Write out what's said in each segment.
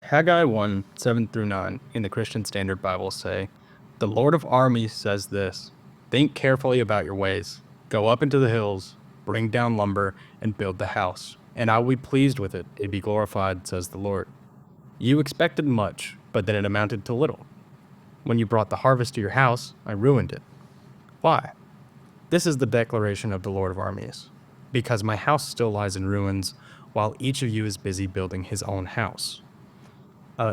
Haggai 1, 7 through 9 in the Christian Standard Bible say, "The Lord of armies says this, think carefully about your ways. Go up into the hills, bring down lumber, and build the house, and I will be pleased with it, and be glorified, says the Lord. You expected much, but then it amounted to little. When you brought the harvest to your house, I ruined it. Why? This is the declaration of the Lord of armies. Because my house still lies in ruins, while each of you is busy building his own house."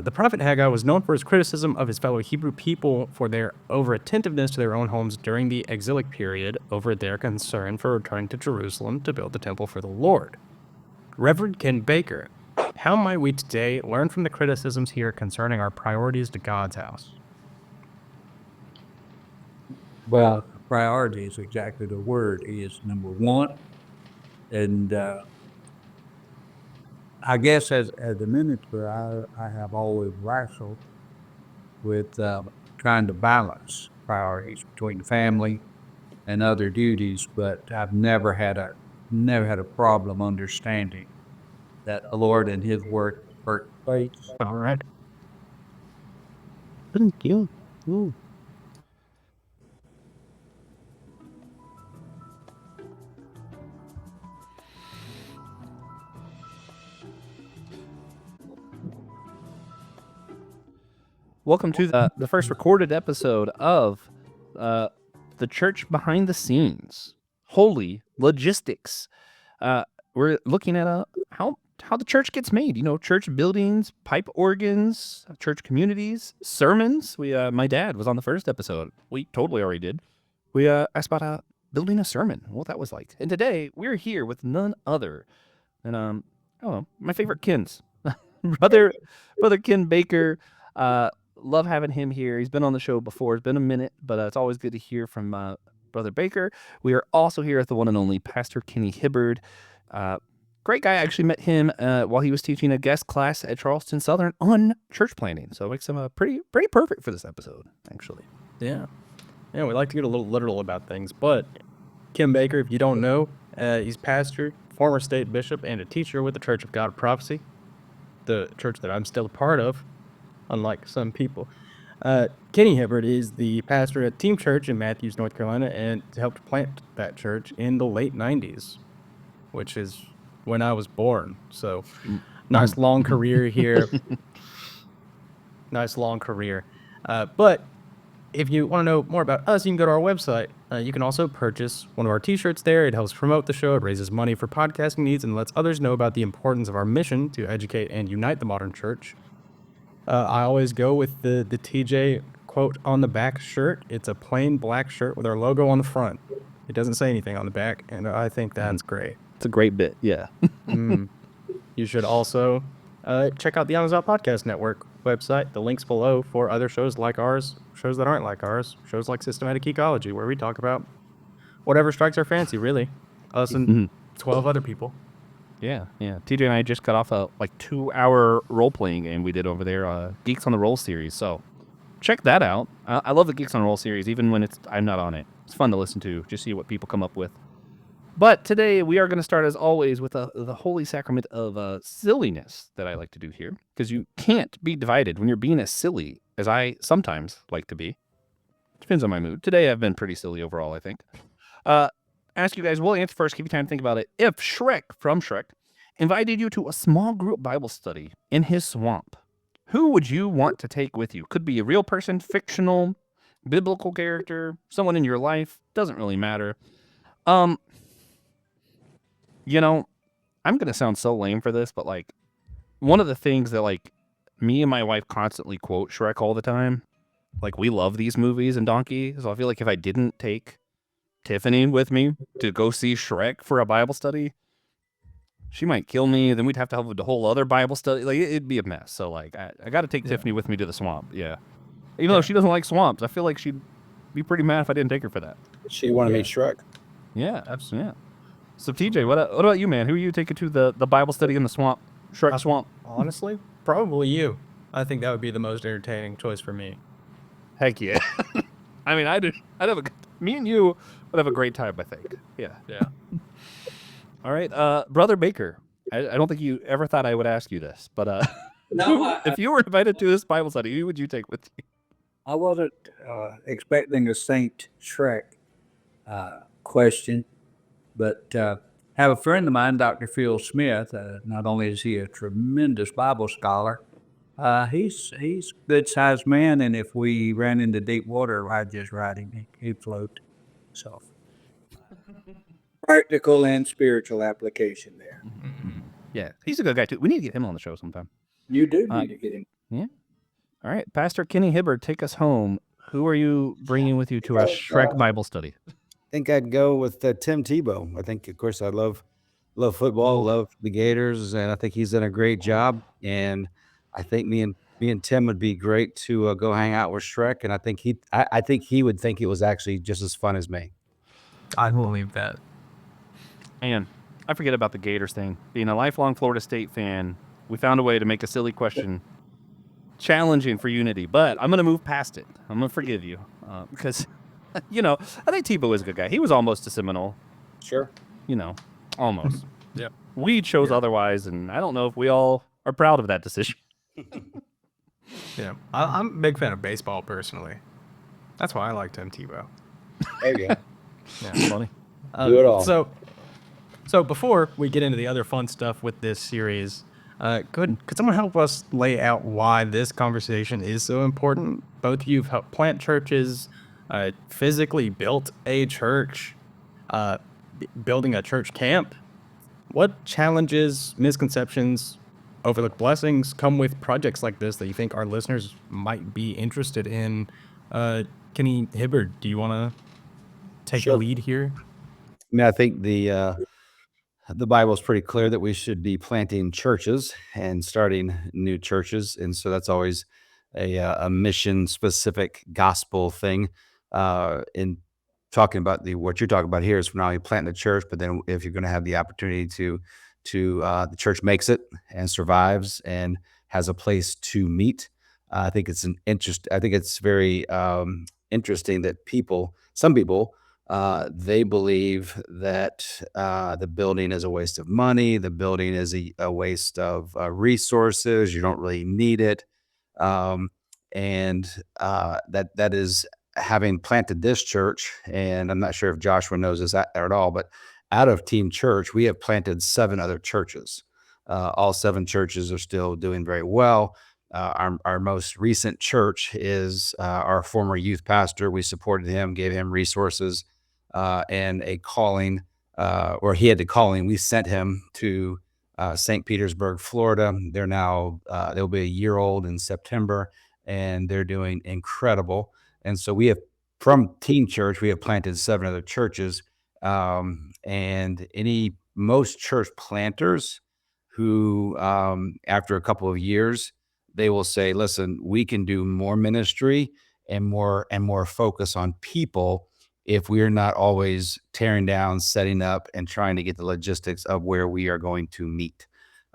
The prophet Haggai was known for his criticism of his fellow Hebrew people for their over-attentiveness to their own homes during the exilic period over their concern for returning to Jerusalem to build the temple for the Lord. Reverend Ken Baker, how might we today learn from the criticisms here concerning our priorities to God's house? Well, priority is exactly the word is number one. And I guess as a minister, I have always wrestled with trying to balance priorities between family and other duties, but I've never had a problem understanding that the Lord and His word first place. All right. Thank you. Ooh. Welcome to the first recorded episode of the Church Behind the Scenes, Holy Logistics. We're looking at how the church gets made. You know, church buildings, pipe organs, church communities, sermons. My dad was on the first episode. We totally already did. We asked about building a sermon, what that was like. And today we're here with none other than my favorite Kens, brother Ken Baker. Love having him here. He's been on the show before. It's been a minute, but it's always good to hear from Brother Baker. We are also here with the one and only Pastor Kenny Hibbard. Great guy. I actually met him while he was teaching a guest class at Charleston Southern on church planting. So it makes him pretty perfect for this episode, actually. Yeah. Yeah, we like to get a little literal about things, but Kim Baker, if you don't know, he's pastor, former state bishop, and a teacher with the Church of God of Prophecy, the church that I'm still a part of, unlike some people. Kenny Hibbard is the pastor at Team Church in Matthews, North Carolina, and helped plant that church in the late 90s, which is when I was born. So, nice long career here. Nice long career. But if you want to know more about us, you can go to our website. You can also purchase one of our t-shirts there. It helps promote the show. It raises money for podcasting needs and lets others know about the importance of our mission to educate and unite the modern church. I always go with the TJ quote on the back shirt. It's a plain black shirt with our logo on the front. It doesn't say anything on the back, and I think that's great. It's a great bit, yeah. You should also check out the Amazon Podcast Network website. The link's below for other shows like ours, shows that aren't like ours, shows like Systematic Ecology, where we talk about whatever strikes our fancy, really. Us and 12 other people. Yeah. TJ and I just got off a 2-hour role-playing game we did over there, Geeks on the Roll series. So check that out. I love the Geeks on the Roll series, even when I'm not on it. It's fun to listen to, just see what people come up with. But today we are going to start, as always, with the holy sacrament of silliness that I like to do here, because you can't be divided when you're being as silly as I sometimes like to be. Depends on my mood. Today I've been pretty silly overall, I think. Ask you guys, we'll answer first, give you time to think about it. If Shrek, from Shrek, invited you to a small group Bible study in his swamp, who would you want to take with you? Could be a real person, fictional, biblical character, someone in your life. Doesn't really matter. You know, I'm going to sound so lame for this, but one of the things that me and my wife constantly quote Shrek all the time, we love these movies and Donkey. So I feel like if I didn't take Tiffany with me to go see Shrek for a Bible study, she might kill me. Then we'd have to have a whole other Bible study. It'd be a mess. So I got to take Tiffany with me to the swamp. Yeah. Even though she doesn't like swamps, I feel like she'd be pretty mad if I didn't take her for that. She wanted to meet Shrek. Yeah, absolutely. Yeah. So TJ, what about you, man? Who are you taking to the Bible study in the swamp, Shrek swamp? Honestly, probably you. I think that would be the most entertaining choice for me. Heck yeah. I mean, I'd have me and you would have a great time, I think. Yeah. All right, Brother Baker. I don't think you ever thought I would ask you this, but If you were invited to this Bible study, who would you take with you? I wasn't expecting a Saint Shrek question, but have a friend of mine, Dr. Phil Smith. Not only is he a tremendous Bible scholar, he's a good sized man, and if we ran into deep water, I'd just ride him. He'd float. So practical and spiritual application there. Yeah, he's a good guy too. We need to get him on the show sometime. You do need to get him. Yeah. All right, Pastor Kenny Hibbard, take us home. Who are you bringing with you to our Shrek Bible study? I think I'd go with Tim Tebow. I think, of course, I love football, love the Gators, and I think he's done a great job. And I think me and Tim would be great to go hang out with Shrek. And I think he would think it was actually just as fun as me. I believe that. And I forget about the Gators thing. Being a lifelong Florida State fan, we found a way to make a silly question challenging for unity. But I'm going to move past it. I'm going to forgive you because, I think Tebow is a good guy. He was almost a Seminole. Sure. Almost. Yep. We chose otherwise, and I don't know if we all are proud of that decision. Yeah, I'm a big fan of baseball personally. That's why I like Tim Tebow. There you go. Yeah, funny. Do it all. So before we get into the other fun stuff with this series, could someone help us lay out why this conversation is so important? Both of you have helped plant churches, physically built a church, building a church camp. What challenges, misconceptions, overlooked blessings come with projects like this that you think our listeners might be interested in? Kenny Hibbard, do you want to take the lead here? I mean, I think the Bible is pretty clear that we should be planting churches and starting new churches, and so that's always a mission-specific gospel thing. In talking about what you're talking about here is not only planting a church, but then if you're going to have the opportunity to the church makes it and survives and has a place to meet. I think it's very interesting that some people. They believe that the building is a waste of money. The building is a waste of resources. You don't really need it. And that is having planted this church. And I'm not sure if Joshua knows this at all, but out of Team Church, we have planted 7 other churches. All 7 churches are still doing very well. Our most recent church is our former youth pastor. We supported him, gave him resources and a calling, or he had the calling. We sent him to St. Petersburg, Florida. They'll be a year old in September, and they're doing incredible. And so from Teen Church, we have planted 7 other churches. And most church planters who, after a couple of years, they will say, listen, we can do more ministry and more focus on people if we are not always tearing down, setting up, and trying to get the logistics of where we are going to meet.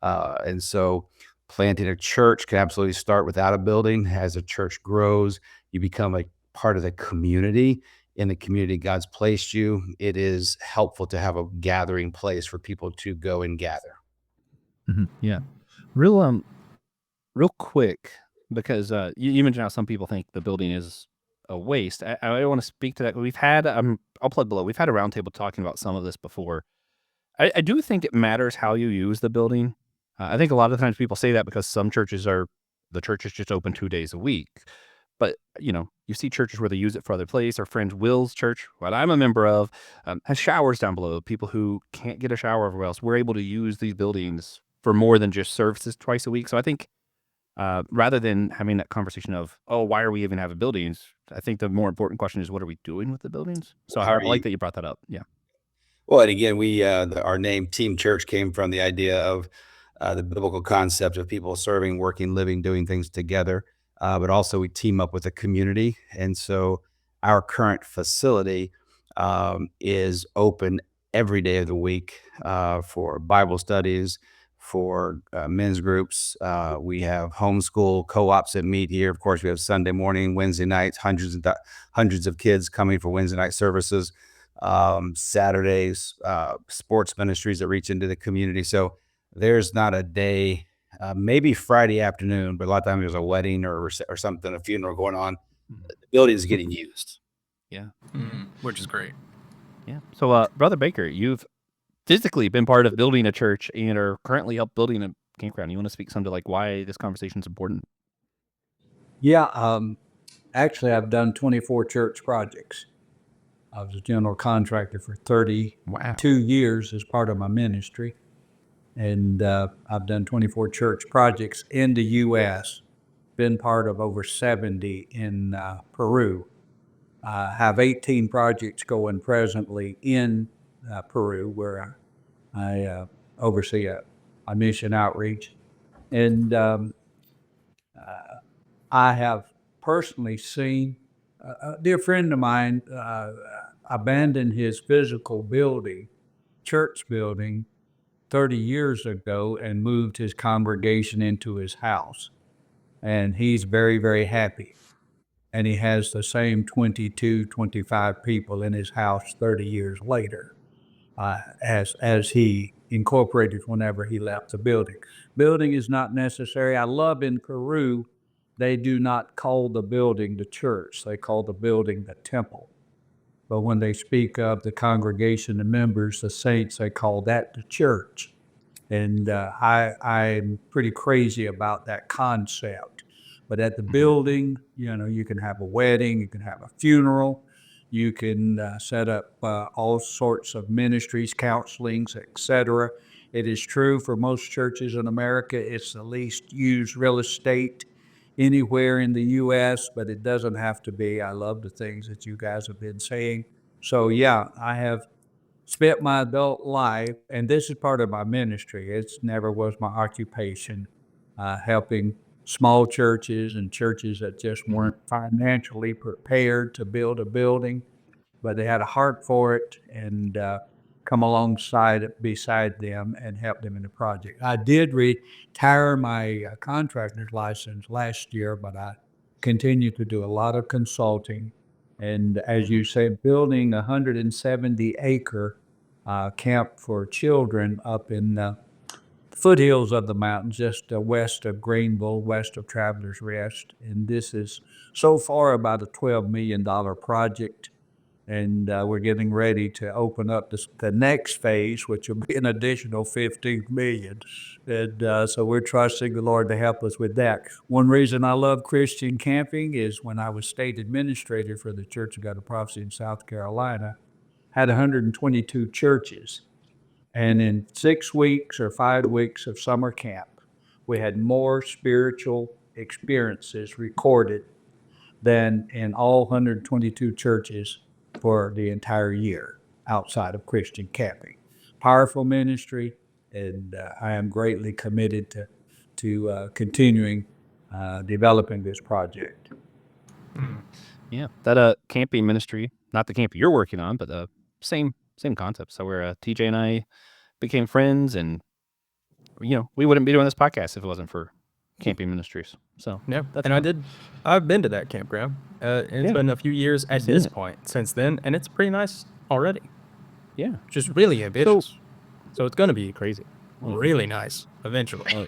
And so planting a church can absolutely start without a building. As a church grows, you become a part of the community. In the community God's placed you, it is helpful to have a gathering place for people to go and gather. Mm-hmm. Yeah. Real quick, because you mentioned how some people think the building is a waste. I want to speak to that. We've had, I'll plug below. We've had a roundtable talking about some of this before. I do think it matters how you use the building. I think a lot of times people say that because some churches the church is just open 2 days a week. But, you see churches where they use it for other places. Our friend Will's church, what I'm a member of, has showers down below. People who can't get a shower everywhere else, we're able to use these buildings for more than just services twice a week. So I think rather than having that conversation of, why are we even having buildings? I think the more important question is, what are we doing with the buildings? So I like that you brought that up. Yeah. Well, and again, our name Team Church came from the idea of the biblical concept of people serving, working, living, doing things together. But also we team up with a community. And so our current facility is open every day of the week for Bible studies, for men's groups. We have homeschool co-ops that meet here. Of course, we have Sunday morning, Wednesday nights, hundreds of kids coming for Wednesday night services. Saturdays, sports ministries that reach into the community. So there's not a day maybe Friday afternoon, but a lot of times there's a wedding or something, a funeral going on. The building is getting used. Yeah. Which is great. Yeah. So, Brother Baker, you've physically been part of building a church and are currently help building a campground. You want to speak some to like why this conversation is important? Yeah, actually, I've done 24 church projects. I was a general contractor for 32 years as part of my ministry. And I've done 24 church projects in the U.S., been part of over 70 in Peru. I have 18 projects going presently in Peru, where I oversee a mission outreach. And I have personally seen a dear friend of mine abandon his physical building, church building, 30 years ago and moved his congregation into his house. And he's very, very happy. And he has the same 22, 25 people in his house 30 years later, as he incorporated whenever he left the building. Building is not necessary. I love in Peru, they do not call the building the church. They call the building the temple. But when they speak of the congregation, the members, the saints, they call that the church. And I'm pretty crazy about that concept. But at the building, you can have a wedding, you can have a funeral, you can set up all sorts of ministries, counselings, etc. It is true for most churches in America, it's the least used real estate anywhere in the U.S., but it doesn't have to be. I love the things that you guys have been saying. So yeah, I have spent my adult life, and this is part of my ministry. It never was my occupation, helping small churches and churches that just weren't financially prepared to build a building, but they had a heart for it, and come beside them and help them in the project. I did retire my contractor's license last year, but I continue to do a lot of consulting. And as you say, building a 170-acre camp for children up in the foothills of the mountains, just west of Greenville, west of Travelers Rest. And this is so far about a $12 million project. And we're getting ready to open up the next phase, which will be an additional 15 million. And so we're trusting the Lord to help us with that. One reason I love Christian camping is when I was state administrator for the Church of God of Prophecy in South Carolina, had 122 churches. And in 6 weeks or 5 weeks of summer camp, we had more spiritual experiences recorded than in all 122 churches for the entire year outside of Christian camping. Powerful ministry, and I am greatly committed to continuing developing this project. Yeah, that camping ministry, not the camp you're working on, but the same concept. So where TJ and I became friends, and we wouldn't be doing this podcast if it wasn't for camping ministries. So Yeah, that's and fun. I've been to that campground. And it's Yeah. been a few years at seen this it. point since then, and it's pretty nice already. Yeah. Just really ambitious. So it's going to be crazy. Really nice eventually Oh,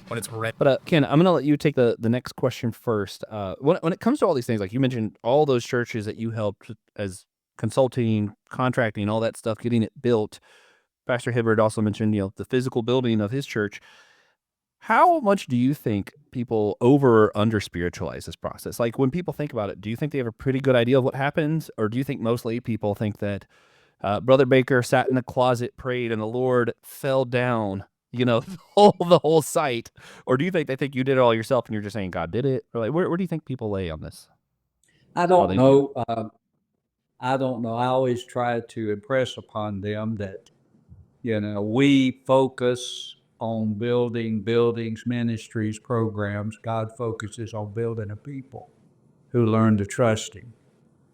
when it's ready. But Ken, I'm gonna let you take the next question first. When it comes to all these things, like you mentioned, all those churches that you helped as consulting, contracting, all that stuff, getting it built. Pastor Hibbard also mentioned, the physical building of his church. How much do you think people over or under spiritualize this process? Like when people think about it, do you think they have a pretty good idea of what happens, or do you think mostly people think that Brother Baker sat in the closet, prayed, and the Lord fell down? The whole site, or do you think they think you did it all yourself and you're just saying God did it? Or like, where do you think people lay on this? I don't know. I don't know. I always try to impress upon them that, we focus on building buildings, ministries, programs. God focuses on building a people who learn to trust Him.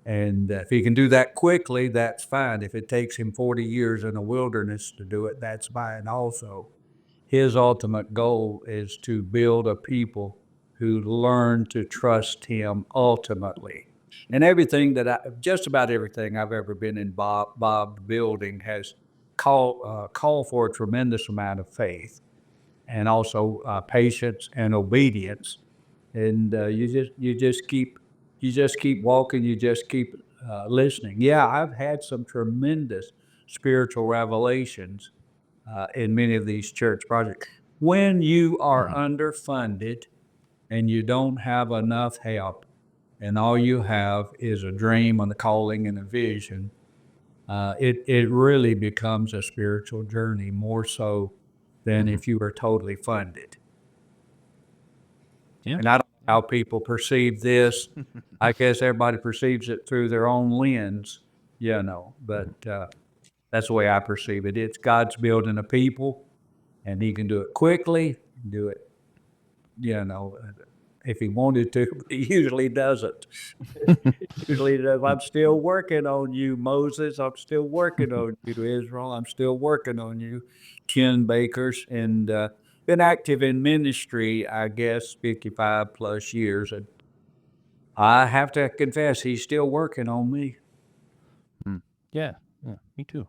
And if He can do that quickly, that's fine. If it takes Him 40 years in the wilderness to do it, that's fine also. His ultimate goal is to build a people who learn to trust Him ultimately. And just about everything I've ever been involved building has called for a tremendous amount of faith. and also patience and obedience. And you just keep walking. You just keep listening. Yeah, I've had some tremendous spiritual revelations in many of these church projects. When you are underfunded and you don't have enough help, and all you have is a dream and a calling and a vision, it really becomes a spiritual journey more so than if you were totally funded. Yeah. And I don't know how people perceive this. I guess everybody perceives it through their own lens, but that's the way I perceive it. It's God's building a people, and He can do it quickly, do it, if He wanted to, but He usually doesn't. Usually does. I'm still working on you, Moses. I'm still working on you, Israel. I'm still working on you, Ken Bakers, and been active in ministry, I guess, 55 plus years. And I have to confess, He's still working on me. Yeah, me too.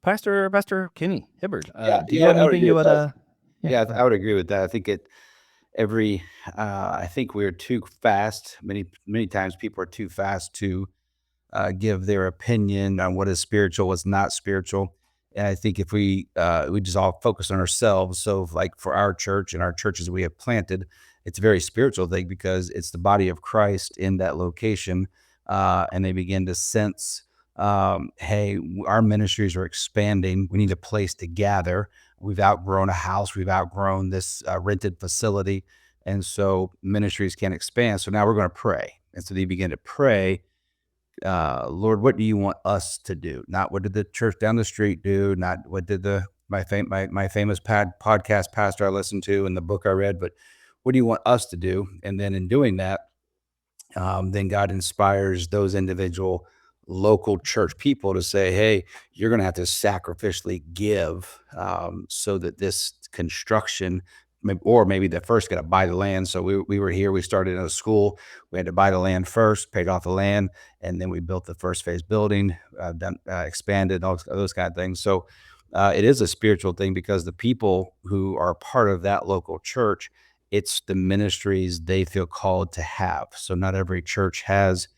Pastor Kenny Hibbard, do you Yeah, have I would anything agree you with would? that. Yeah, I would agree with that. I think I think we're too fast. Many times people are too fast to give their opinion on what is spiritual, what's not spiritual. And I think if we just all focus on ourselves, so like for our church and our churches we have planted, it's a very spiritual thing because it's the body of Christ in that location, and they begin to sense, hey, our ministries are expanding. We need a place to gather. We've outgrown a house. We've outgrown this rented facility, and so ministries can expand. So now we're going to pray, and so they begin to pray, Lord, what do you want us to do? Not what did the church down the street do? Not what did my famous podcast pastor I listened to and the book I read, but what do you want us to do? And then in doing that, then God inspires those individual local church people to say, hey, you're going to have to sacrificially give, so that this construction, or maybe they first got to buy the land. So we were here, we started in a school, we had to buy the land first, paid off the land, and then we built the first phase building, then expanded, all those kind of things. So it is a spiritual thing because the people who are part of that local church, it's the ministries they feel called to have. So not every church has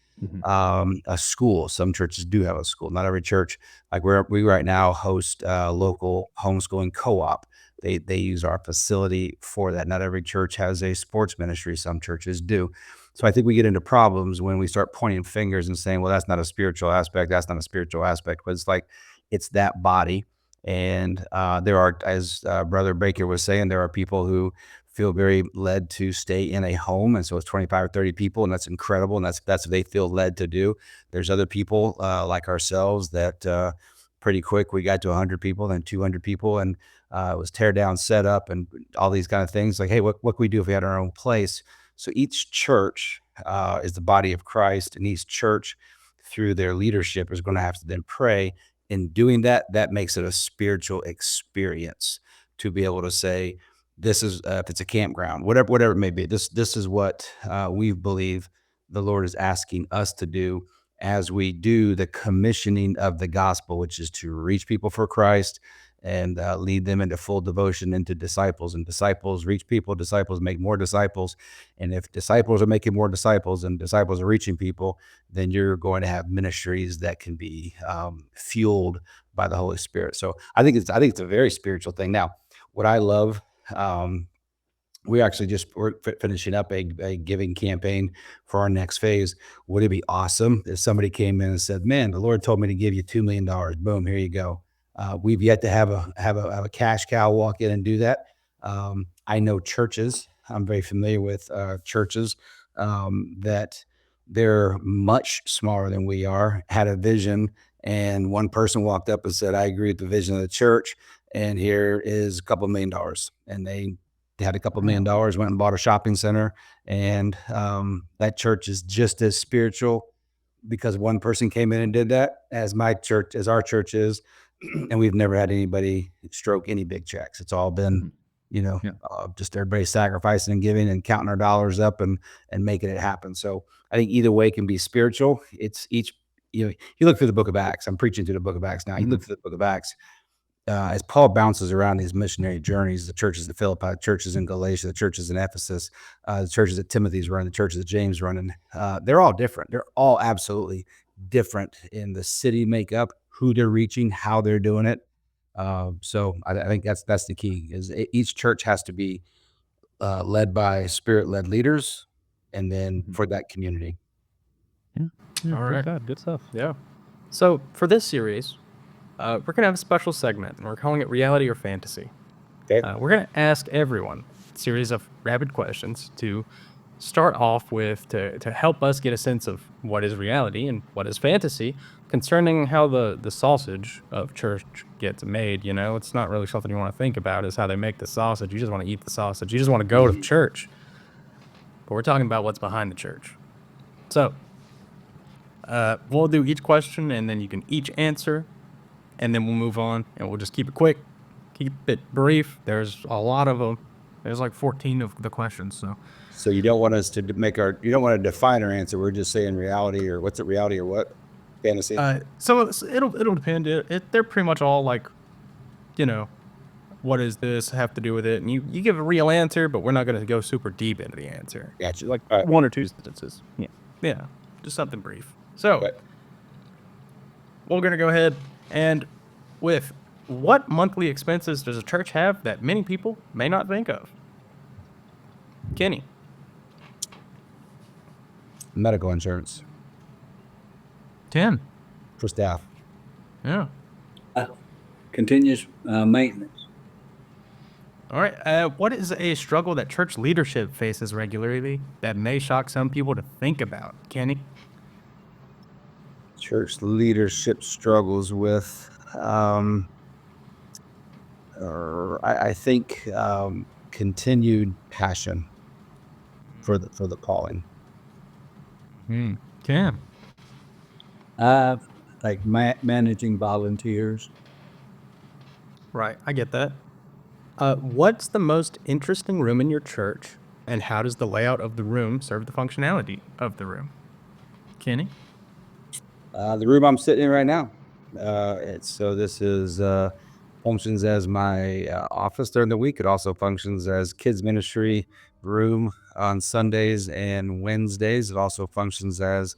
a school. Some churches do have a school. Not every church, like we right now host a local homeschooling co-op. They use our facility for that. Not every church has a sports ministry. Some churches do. So I think we get into problems when we start pointing fingers and saying, well, that's not a spiritual aspect. That's not a spiritual aspect. But it's like, it's that body. And there are, as Brother Baker was saying, there are people who feel very led to stay in a home. And so it's 25 or 30 people, and that's incredible. And that's what they feel led to do. There's other people like ourselves that pretty quick we got to 100 people, then 200 people, and it was tear down, set up, and all these kind of things. Like, hey, what could we do if we had our own place? So each church is the body of Christ, and each church through their leadership is going to have to then pray. In doing that, that makes it a spiritual experience to be able to say, this is if it's a campground, whatever it may be. This is what we believe the Lord is asking us to do as we do the commissioning of the gospel, which is to reach people for Christ and lead them into full devotion into disciples. And disciples reach people, disciples make more disciples. And if disciples are making more disciples and disciples are reaching people, then you're going to have ministries that can be fueled by the Holy Spirit. So I think it's a very spiritual thing. Now, what I love, we're finishing up a giving campaign for our next phase. Would it be awesome if somebody came in and said, man, the Lord told me to give you $2 million. Boom, here you go. We've yet to have a cash cow walk in and do that. I know churches. I'm very familiar with churches that they're much smaller than we are, had a vision, and one person walked up and said, I agree with the vision of the church, and here is a couple $1 million. And they had a couple $1 million, went and bought a shopping center, and that church is just as spiritual because one person came in and did that as our church is. And we've never had anybody stroke any big checks. It's all been, just everybody sacrificing and giving and counting our dollars up and making it happen. So I think either way can be spiritual. It's each, you look through the book of Acts. I'm preaching through the book of Acts now. You look through the book of Acts, as Paul bounces around these missionary journeys, the churches in Philippi, the churches in Galatia, the churches in Ephesus, the churches that Timothy's running, the churches that James running, they're all different. They're all absolutely different in the city makeup, who they're reaching, how they're doing it. So I think that's the key. Is each church has to be led by spirit-led leaders, and then for that community. Yeah, All praise right. God, good stuff. Yeah. So for this series, we're going to have a special segment, and we're calling it Reality or Fantasy. Okay. We're going to ask everyone a series of rapid questions to start off with to help us get a sense of what is reality and what is fantasy concerning how the sausage of church gets made. It's not really something you want to think about is how they make the sausage. You just want to eat the sausage. You just want to go to church. But we're talking about what's behind the church. So we'll do each question, and then you can each answer, and then we'll move on, and we'll just keep it quick, keep it brief. There's a lot of them. There's like 14 of the questions, so. So you don't want us to you don't want to define our answer. We're just saying reality, or what's it, reality or what? Fantasy? So it'll depend. They're pretty much all like, what does this have to do with it? And you give a real answer, but we're not going to go super deep into the answer. Gotcha. Like All right. one or two sentences. Yeah. Yeah, just something brief. So Right. we're going to go ahead and with what monthly expenses does a church have that many people may not think of? Kenny. Medical insurance Tim. for staff. Yeah. Continuous maintenance. All right. What is a struggle that church leadership faces regularly that may shock some people to think about? Kenny? Church leadership struggles with, I think, continued passion for the calling. Tim. Like managing volunteers. Right. I get that. What's the most interesting room in your church, and how does the layout of the room serve the functionality of the room? Kenny? The room I'm sitting in right now. This is functions as my office during the week. It also functions as kids ministry room on Sundays and Wednesdays. It also functions as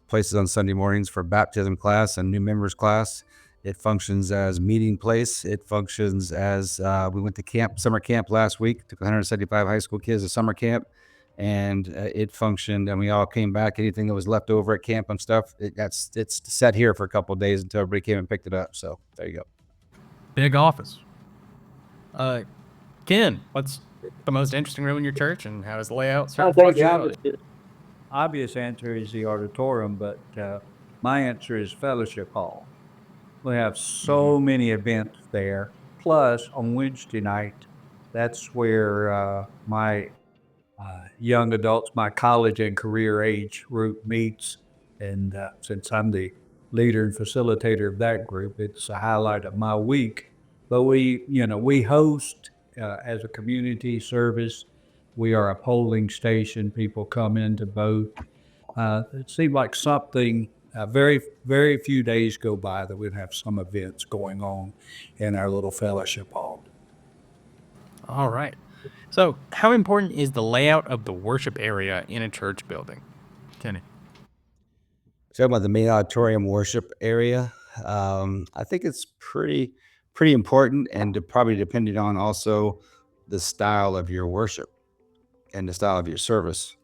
places on Sunday mornings for baptism class and new members class. It functions as meeting place. It functions as we went to summer camp last week. Took 175 high school kids to summer camp. And it functioned, and we all came back. Anything that was left over at camp and stuff, it's set here for a couple of days until everybody came and picked it up. So there you go. Big office. Ken, what's the most interesting room in your church, and how does the layout serve the functionality? The obvious answer is the auditorium, but my answer is fellowship hall. We have so many events there. Plus, on Wednesday night, that's where my young adults, my college and career age group meets. And since I'm the leader and facilitator of that group, it's a highlight of my week. But we host as a community service. We are a polling station. People come in to vote. It seemed like something, very, very few days go by that we'd have some events going on in our little fellowship hall. All right. So, how important is the layout of the worship area in a church building? Kenny. Talking about the main auditorium worship area, I think it's pretty important, and probably depending on also the style of your worship and the style of your service.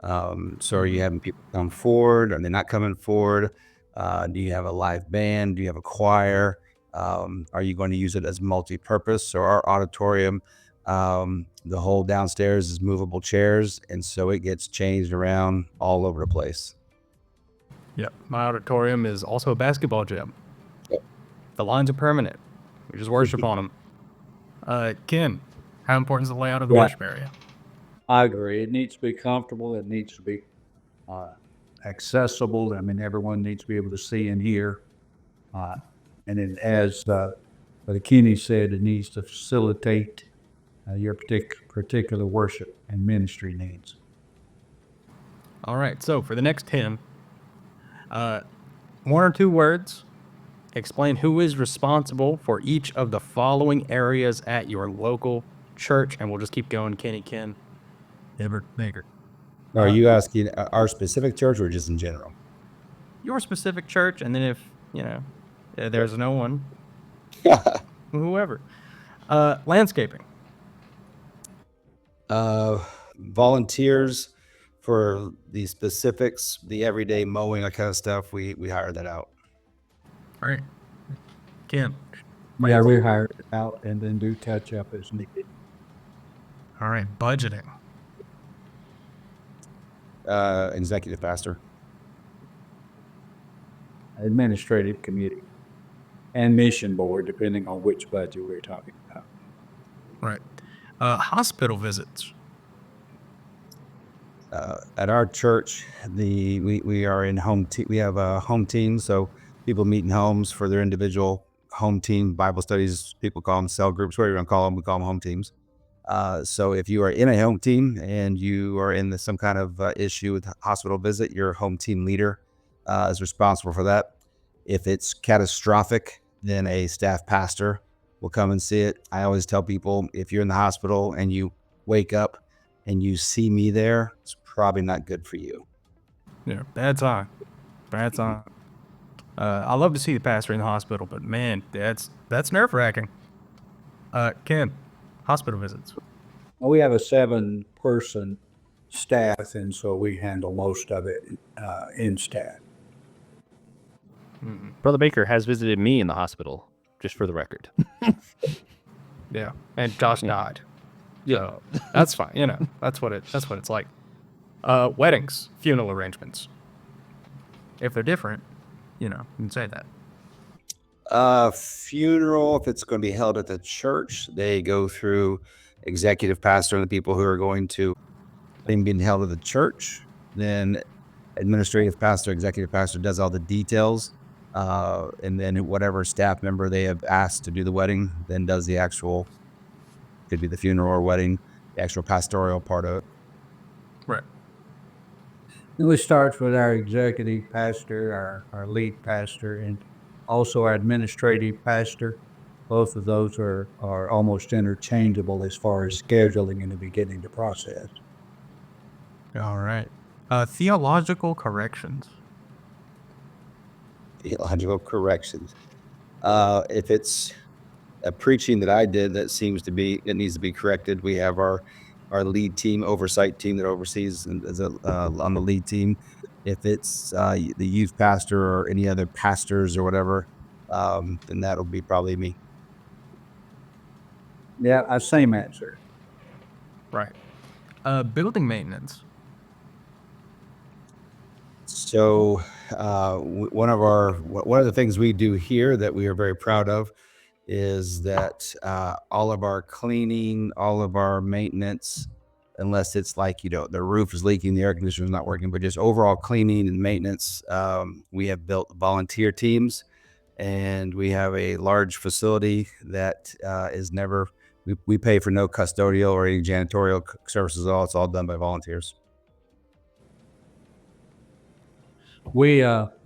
So are you having people come forward? Are they not coming forward? Do you have a live band? Do you have a choir? Are you going to use it as multi-purpose? So our auditorium, the whole downstairs is movable chairs, and so it gets changed around all over the place. Yep. My auditorium is also a basketball gym. Yep. The lines are permanent. We just worship on them. Ken, how important is the layout of the worship area? I agree. It needs to be comfortable. It needs to be accessible. I mean, everyone needs to be able to see and hear. And then, as Kenny said, it needs to facilitate your particular worship and ministry needs. All right. So for the next 10, one or two words Explain who is responsible for each of the following areas at your local church, and we'll just keep going. Kenny, Ken, Hibbard, Baker. Are you asking our specific church or just in general? Your specific church, and then if, there's no one, whoever. Landscaping. Volunteers for the specifics, the everyday mowing, that kind of stuff, we hire that out. All right. Ken. Yeah, we hire it out and then do touch up as needed. All right. Budgeting. Executive pastor. Administrative committee and mission board, depending on which budget we're talking about. Right. Hospital visits. At our church, we are in home team. We have a home team, so people meet in homes for their individual home team Bible studies. People call them cell groups, whatever you want to call them. We call them home teams. So if you are in a home team and you are in some kind of issue with hospital visit, your home team leader is responsible for that. If it's catastrophic, then a staff pastor will come and see it. I always tell people, if you're in the hospital and you wake up and you see me there, it's probably not good for you. Yeah, bad time. Bad time. I love to see the pastor in the hospital, but man, that's nerve-wracking. Ken, hospital visits. Well, we have a 7-person staff, and so we handle most of it in staff. Brother Baker has visited me in the hospital, just for the record. Yeah, and Josh died. Yeah. So that's fine. That's what it's like. Weddings, funeral arrangements. If they're different, you can say that. Funeral, if it's going to be held at the church, they go through executive pastor and the people who are going to being held at the church. Then administrative pastor, executive pastor does all the details. And then whatever staff member they have asked to do the wedding then does the actual, could be the funeral or wedding, the actual pastoral part of it. Right. And we start with our executive pastor, our lead pastor, and also our administrative pastor. Both of those are almost interchangeable as far as scheduling in the beginning of the process. All right. Theological corrections. Theological corrections. If it's a preaching that I did that needs to be corrected, we have our lead team, oversight team that oversees and is on the lead team. If it's the youth pastor or any other pastors or whatever, then that'll be probably me. Yeah, same answer. Right. Building maintenance. So one of the things we do here that we are very proud of is that all of our cleaning, all of our maintenance, unless it's like, the roof is leaking, the air conditioner is not working, but just overall cleaning and maintenance, we have built volunteer teams, and we have a large facility that is never, we pay for no custodial or any janitorial services at all. It's all done by volunteers. We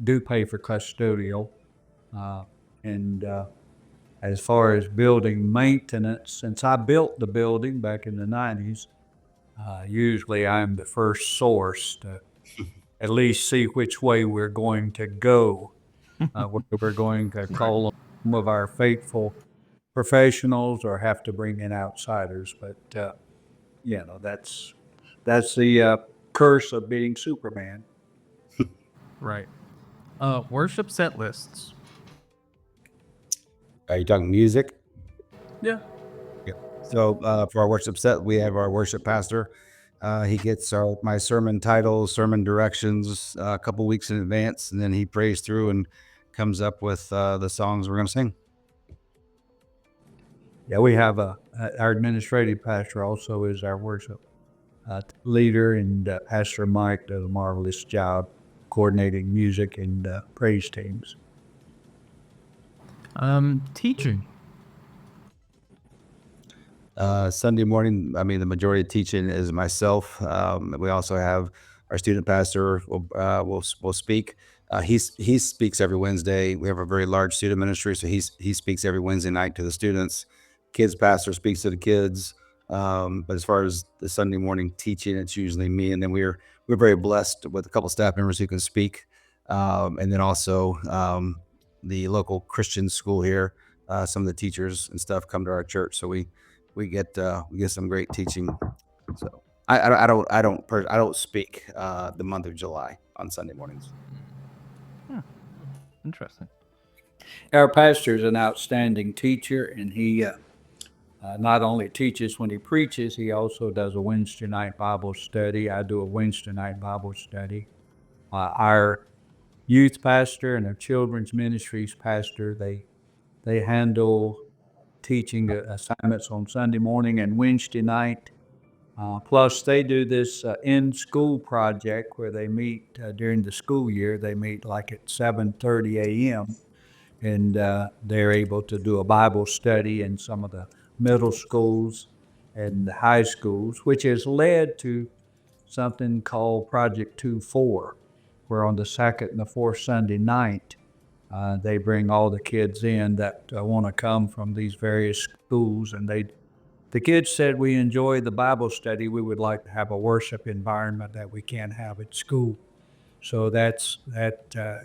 do pay for custodial, and as far as building maintenance, since I built the building back in the 90s, usually I'm the first source to at least see which way we're going to go. Whether we're going to call on some of our faithful professionals or have to bring in outsiders. But, that's the curse of being Superman. Right. Worship set lists. Are you talking music? Yeah. Yeah. So for our worship set, we have our worship pastor. He gets my sermon titles, sermon directions a couple weeks in advance, and then he prays through and comes up with the songs we're going to sing. Yeah, we have our administrative pastor also is our worship leader, and Pastor Mike does a marvelous job coordinating music and praise teams. Teaching. Sunday morning, the majority of teaching is myself. We also have our student pastor will speak. He speaks every Wednesday. We have a very large student ministry, so he speaks every Wednesday night to the students. Kids pastor speaks to the kids. But as far as the Sunday morning teaching, it's usually me, and then we're very blessed with a couple staff members who can speak, and then also the local Christian school here. Some of the teachers and stuff come to our church, so we get some great teaching. So I don't speak the month of July on Sunday mornings. Interesting. Our pastor is an outstanding teacher, and he not only teaches when he preaches, he also does a Wednesday night Bible study. I do a Wednesday night Bible study. Our youth pastor and our children's ministries pastor, they handle teaching assignments on Sunday morning and Wednesday night. Plus, they do this in-school project where they meet during the school year. They meet like at 7:30 a.m. and they're able to do a Bible study in some of the middle schools and the high schools, which has led to something called Project 2-4, where on the second and the fourth Sunday night, they bring all the kids in that want to come from these various schools, and the kids said, we enjoy the Bible study. We would like to have a worship environment that we can't have at school. So that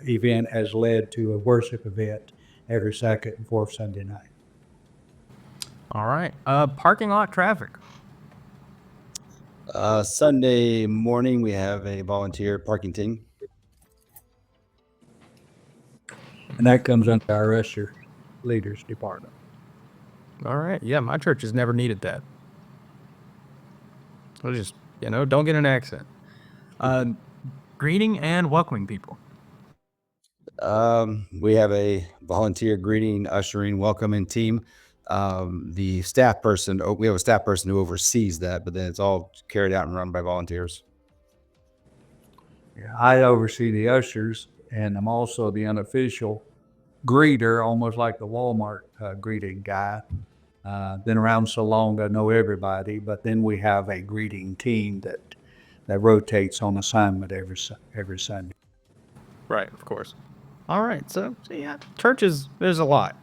event has led to a worship event every second and fourth Sunday night. All right. Parking lot traffic. Sunday morning, we have a volunteer parking team. And that comes under our usher leaders department. All right. Yeah, my church has never needed that. So just, don't get an accent. Greeting and welcoming people. We have a volunteer greeting, ushering, welcoming team. The staff person, we have a staff person who oversees that, but then it's all carried out and run by volunteers. Yeah, I oversee the ushers, and I'm also the unofficial greeter, almost like the Walmart greeting guy. Been around so long, I know everybody, but then we have a greeting team that rotates on assignment every Sunday. Right, of course. All right, so yeah, churches, there's a lot.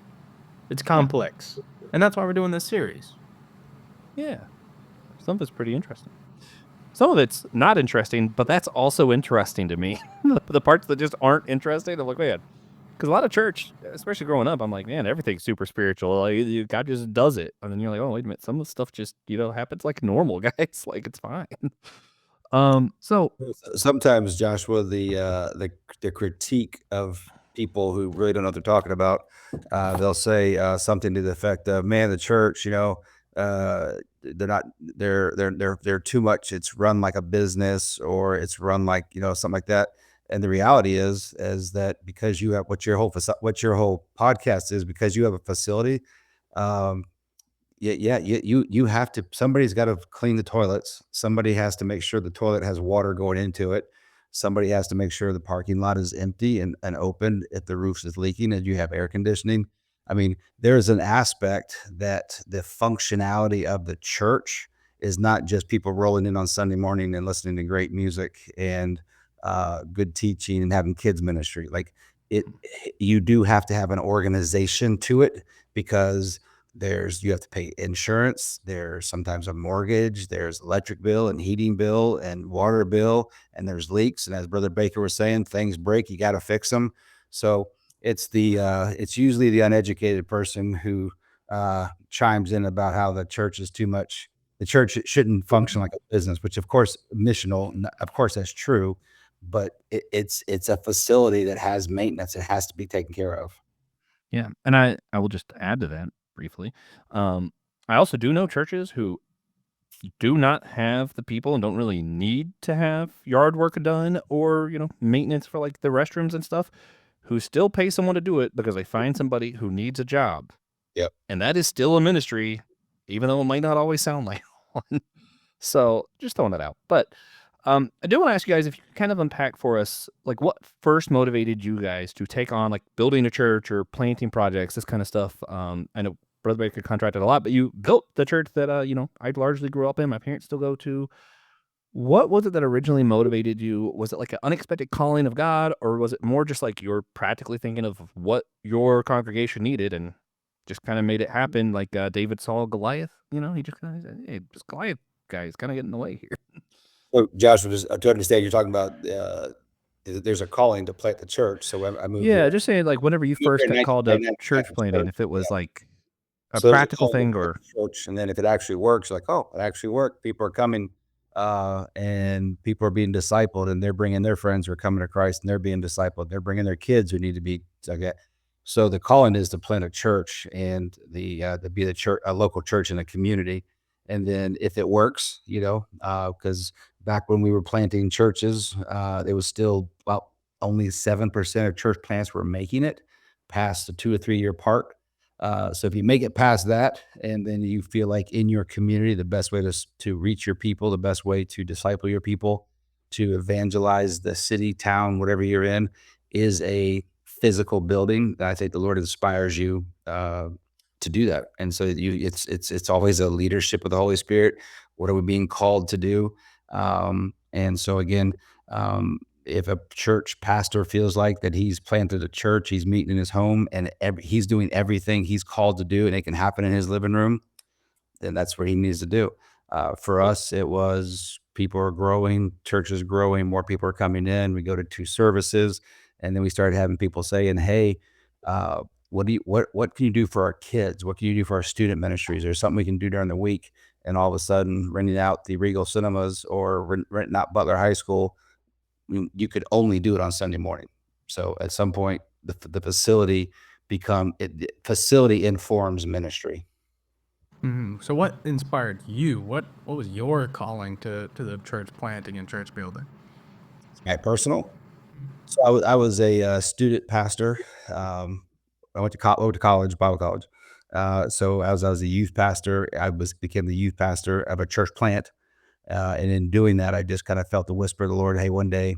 It's complex, and that's why we're doing this series. Yeah. Some of it's pretty interesting. Some of it's not interesting, but that's also interesting to me. The parts that just aren't interesting, I'm like, man. Because a lot of church, especially growing up, I'm like, man, everything's super spiritual. Like, God just does it. And then you're like, oh, wait a minute. Some of the stuff just, happens like normal, guys. Like, it's fine. So Sometimes, Joshua, the critique of people who really don't know what they're talking about, they'll say something to the effect of, "Man, the church, they're too much. It's run like a business, or it's run like something like that." And the reality is that because you have what your whole podcast is, because you have a facility, you have to, somebody's got to clean the toilets. Somebody has to make sure the toilet has water going into it. Somebody has to make sure the parking lot is empty and open if the roof is leaking and you have air conditioning. I mean, there's an aspect that the functionality of the church is not just people rolling in on Sunday morning and listening to great music and good teaching and having kids ministry. Like you do have to have an organization to it, because you have to pay insurance. There's sometimes a mortgage, there's electric bill and heating bill and water bill, and there's leaks. And as Brother Baker was saying, things break, you got to fix them. So it's usually the uneducated person who chimes in about how the church is too much. The church shouldn't function like a business, which of course missional, of course that's true, but it's a facility that has maintenance. It has to be taken care of. yeah. And I will just add to that briefly. I also do know churches who do not have the people and don't really need to have yard work done or, maintenance for like the restrooms and stuff, who still pay someone to do it because they find somebody who needs a job. Yep. And that is still a ministry, even though it might not always sound like one. So just throwing that out. But I do want to ask you guys if you could kind of unpack for us, like, what first motivated you guys to take on like building a church or planting projects, this kind of stuff. I know Brother Baker contracted a lot, but you built the church that I largely grew up in. My parents still go to. What was it that originally motivated you? Was it like an unexpected calling of God, or was it more just like you're practically thinking of what your congregation needed and just kind of made it happen? Like David saw Goliath, he just kind of said, "Hey, this Goliath guy is kind of getting in the way here." So Joshua, just to understand, you're talking about there's a calling to plant the church. So I moved here. Yeah, just saying, like whenever you Moved first here in got called to 1999 to plant church the planting, church. if it was Yeah. like a So there's a practical calling to thing plant or the church, and then if it actually works, like, oh, it actually worked. People are coming, and people are being discipled, and they're bringing their friends who are coming to Christ, and they're being discipled. They're bringing their kids who need to be okay. So the calling is to plant a church and to be the church, a local church in a community. And then if it works, because back when we were planting churches, it was still about only 7% of church plants were making it past the 2 or 3 year part. So if you make it past that, and then you feel like in your community, the best way to reach your people, the best way to disciple your people, to evangelize the city, town, whatever you're in, is a physical building. I think the Lord inspires you to do that, and so it's always a leadership of the Holy Spirit. What are we being called to do? And so again, if a church pastor feels like that he's planted a church, he's meeting in his home, and he's doing everything he's called to do, and it can happen in his living room, then that's what he needs to do. For us, it was people are growing, churches growing, more people are coming in. We go to 2 services, and then we started having people saying, "Hey, what can you do for our kids? What can you do for our student ministries? There's something we can do during the week." And all of a sudden, renting out the Regal Cinemas or renting out Butler High School, you could only do it on Sunday morning. So at some point, the facility informs ministry. So what inspired you? What was your calling to the church planting and church building? My personal. So I was a student pastor. I went to college, Bible college. So I was a youth pastor. Became the youth pastor of a church plant. And in doing that, I just kind of felt the whisper of the Lord, "Hey, one day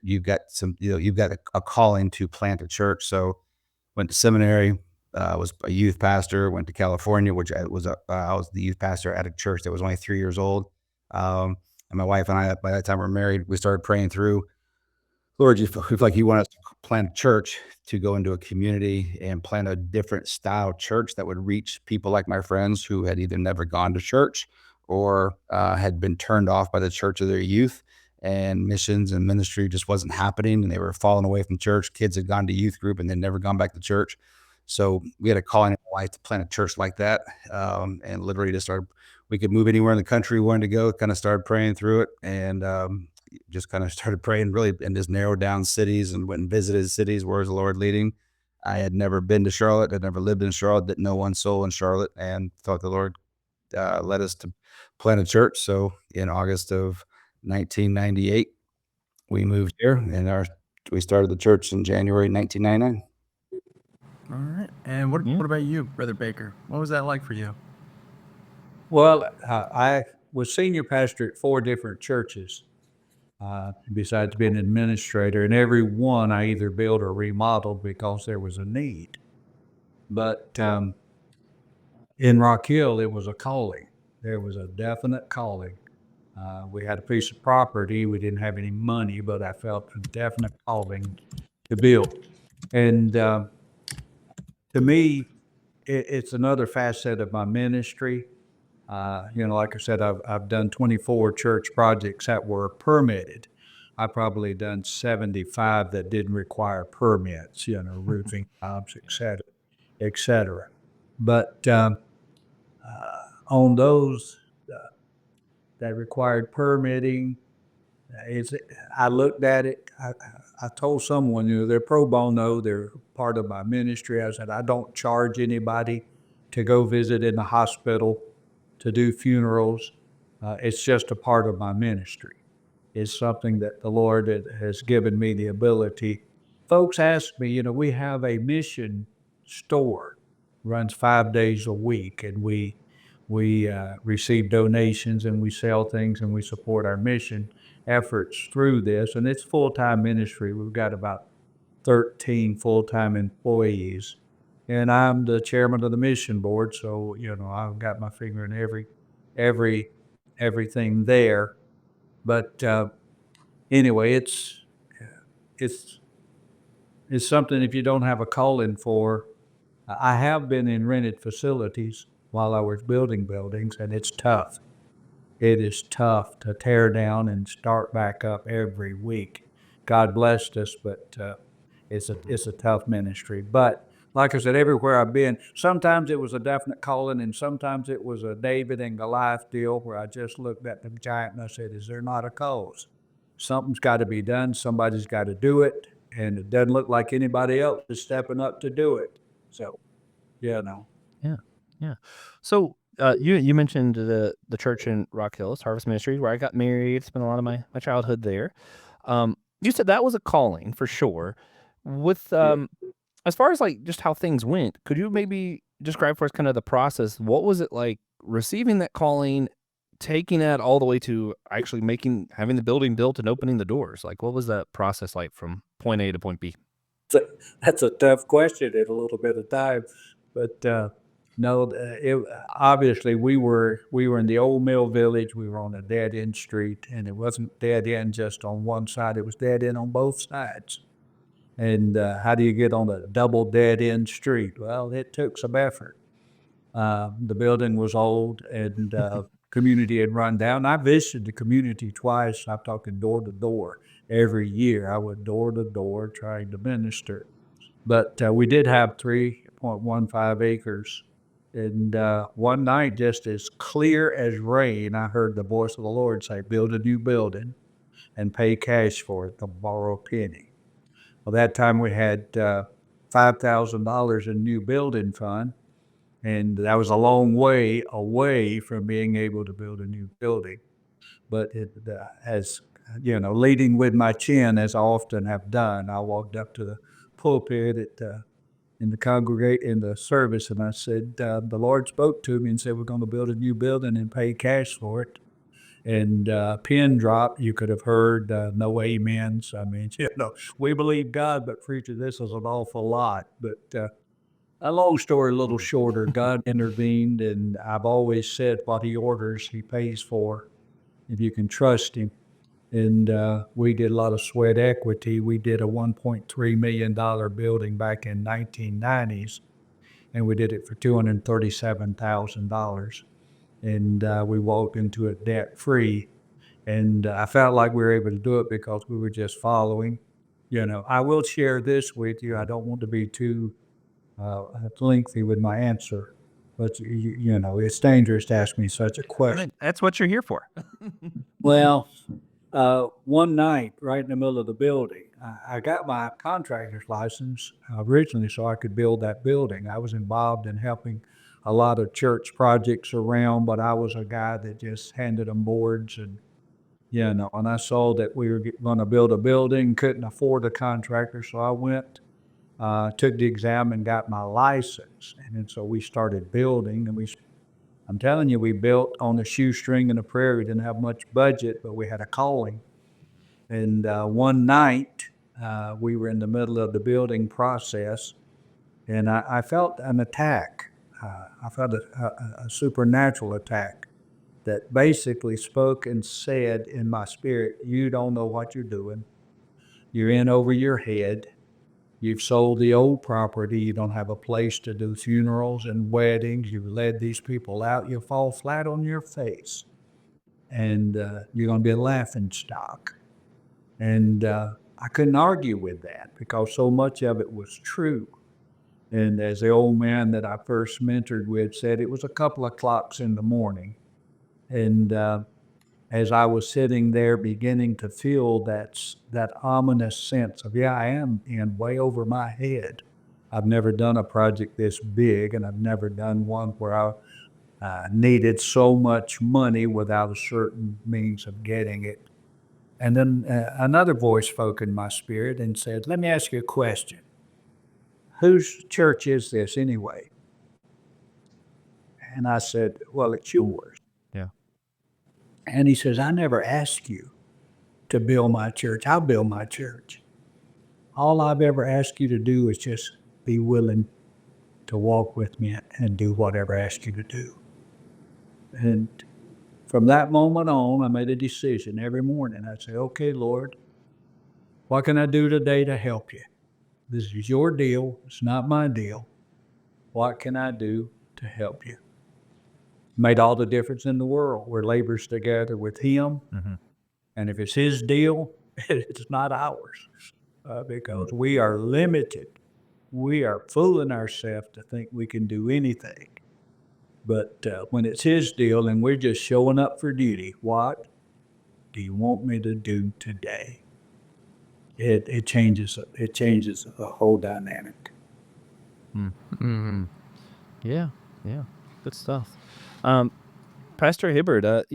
you've got you've got a calling to plant a church." So went to seminary, was a youth pastor, went to California, which I was the youth pastor at a church that was only 3 years old. And my wife and I, by that time, we're married. We started praying through, Lord, you feel like you want us to plant a church, to go into a community and plant a different style church that would reach people like my friends who had either never gone to church or had been turned off by the church of their youth, and missions and ministry just wasn't happening, and they were falling away from church. Kids had gone to youth group and they'd never gone back to church. So we had a calling in our life to plant a church like that, and literally just started. We could move anywhere in the country we wanted to go. Kind of started praying through it, and just kind of started praying really and just narrowed down cities and went and visited cities. Where's the Lord leading? I had never been to Charlotte. I'd never lived in Charlotte, didn't know one soul in Charlotte, and thought the Lord led us to plant a church. So in August of 1998, we moved here, and we started the church in January 1999. All right. And what Yeah. what about you, Brother Baker? What was that like for you? Well, I was senior pastor at 4 different churches, besides being an administrator, and every one I either built or remodeled because there was a need. But in Rock Hill, it was a calling. There was a definite calling. We had a piece of property. We didn't have any money, but I felt a definite calling to build. And to me, it's another facet of my ministry. Like I said, I've done 24 church projects that were permitted. I probably done 75 that didn't require permits, roofing jobs, et cetera. But on those that required permitting, it's, I looked at it. I told someone, they're pro bono, they're part of my ministry. I said, I don't charge anybody to go visit in the hospital, to do funerals. It's just a part of my ministry. It's something that the Lord has given me the ability. Folks ask me, we have a mission store, runs 5 days a week, and we receive donations and we sell things and we support our mission efforts through this. And it's full-time ministry. We've got about 13 full-time employees, and I'm the chairman of the mission board. So, I've got my finger in everything there. But anyway, it's something if you don't have a calling for. I have been in rented facilities while I was building buildings, and it's tough. It is tough to tear down and start back up every week. God blessed us, but it's a tough ministry. But like I said, everywhere I've been, sometimes it was a definite calling, and sometimes it was a David and Goliath deal where I just looked at the giant and I said, "Is there not a cause? Something's got to be done. Somebody's got to do it, and it doesn't look like anybody else is stepping up to do it." So, yeah, no. Yeah, yeah. So you mentioned the church in Rock Hills, Harvest Ministries, where I got married, spent a lot of my childhood there. You said that was a calling for sure. With as far as like just how things went, could you maybe describe for us kind of the process? What was it like receiving that calling, taking that all the way to actually having the building built and opening the doors? Like, what was that process like from point A to point B? That's a tough question in a little bit of time, but no, obviously we were in the old mill village. We were on a dead end street, and it wasn't dead end just on one side. It was dead end on both sides. And how do you get on a double dead end street? Well, it took some effort. The building was old, and community had run down. I visited the community twice. I'm talking door to door. Every year I would door to door trying to minister. But we did have 3.15 acres. And one night, just as clear as rain, I heard the voice of the Lord say, "Build a new building and pay cash for it, don't borrow a penny." Well, that time we had $5,000 in new building fund. And that was a long way away from being able to build a new building. But it, as you know, leading with my chin, as I often have done, I walked up to the pulpit in the service, and I said, the Lord spoke to me and said, "We're going to build a new building and pay cash for it." And pin drop, you could have heard no amens. I mean, we believe God, but preacher, this is an awful lot. But a long story, a little shorter, God intervened, and I've always said what he orders, he pays for, if you can trust him. And we did a lot of sweat equity. We did a $1.3 million building back in 1990s, and we did it for $237,000. And we walked into it debt-free. And I felt like we were able to do it because we were just following. I will share this with you. I don't want to be too lengthy with my answer, but it's dangerous to ask me such a I question. mean, that's what you're here for. Well, one night, right in the middle of the building, I got my contractor's license originally so I could build that building. I was involved in helping a lot of church projects around, but I was a guy that just handed them boards and I saw that we were going to build a building, couldn't afford a contractor, so I went, took the exam and got my license. And then so we started building, and I'm telling you, we built on a shoestring and a prayer. We didn't have much budget, but we had a calling. And one night, we were in the middle of the building process, and I felt an attack. I felt a supernatural attack that basically spoke and said in my spirit, "You don't know what you're doing. You're in over your head. You've sold the old property. You don't have a place to do funerals and weddings. You've led these people out. You'll fall flat on your face, and you're going to be a laughing stock." And I couldn't argue with that because so much of it was true. And as the old man that I first mentored with said, it was a couple of clocks in the morning. And as I was sitting there beginning to feel that ominous sense of, I am in way over my head. I've never done a project this big, and I've never done one where I needed so much money without a certain means of getting it. And then another voice spoke in my spirit and said, "Let me ask you a question. Whose church is this anyway?" And I said, "Well, it's yours." Yeah. And he says, "I never asked you to build my church. I'll build my church. All I've ever asked you to do is just be willing to walk with me and do whatever I ask you to do." And from that moment on, I made a decision every morning. I'd say, okay, Lord, what can I do today to help you? This is your deal. It's not my deal. What can I do to help you? Made all the difference in the world. We're laborers together with him. And if it's his deal, it's not ours, because we are limited. We are fooling ourselves to think we can do anything. But when it's his deal and we're just showing up for duty, what do you want me to do today? It changes the whole dynamic. Yeah, good stuff. Pastor Hibbard,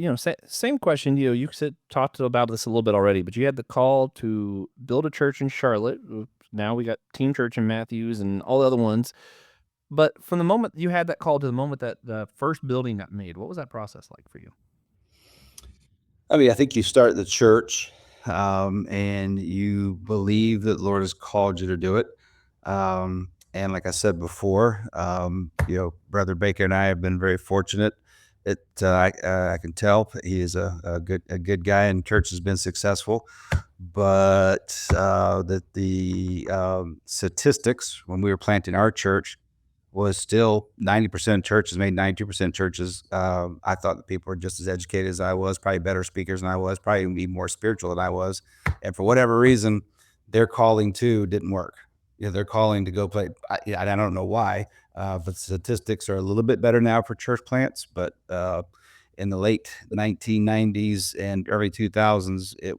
same question. You talked about this a little bit already, but you had the call to build a church in Charlotte. Now we got Team Church in Matthews and all the other ones. But from the moment you had that call to the moment that the first building got made, what was that process like for you? I mean, I think you start the church, and you believe that the Lord has called you to do it. And like I said before, Brother Baker and I have been very fortunate. I can tell he is a good guy, and church has been successful. But the statistics when we were planting our church was still 90% churches made 92% churches. I thought that people were just as educated as I was, probably better speakers than I was, probably even more spiritual than I was. And for whatever reason, their calling too didn't work. They're calling to go play. I don't know why, but statistics are a little bit better now for church plants. But in the late 1990s and early 2000s, I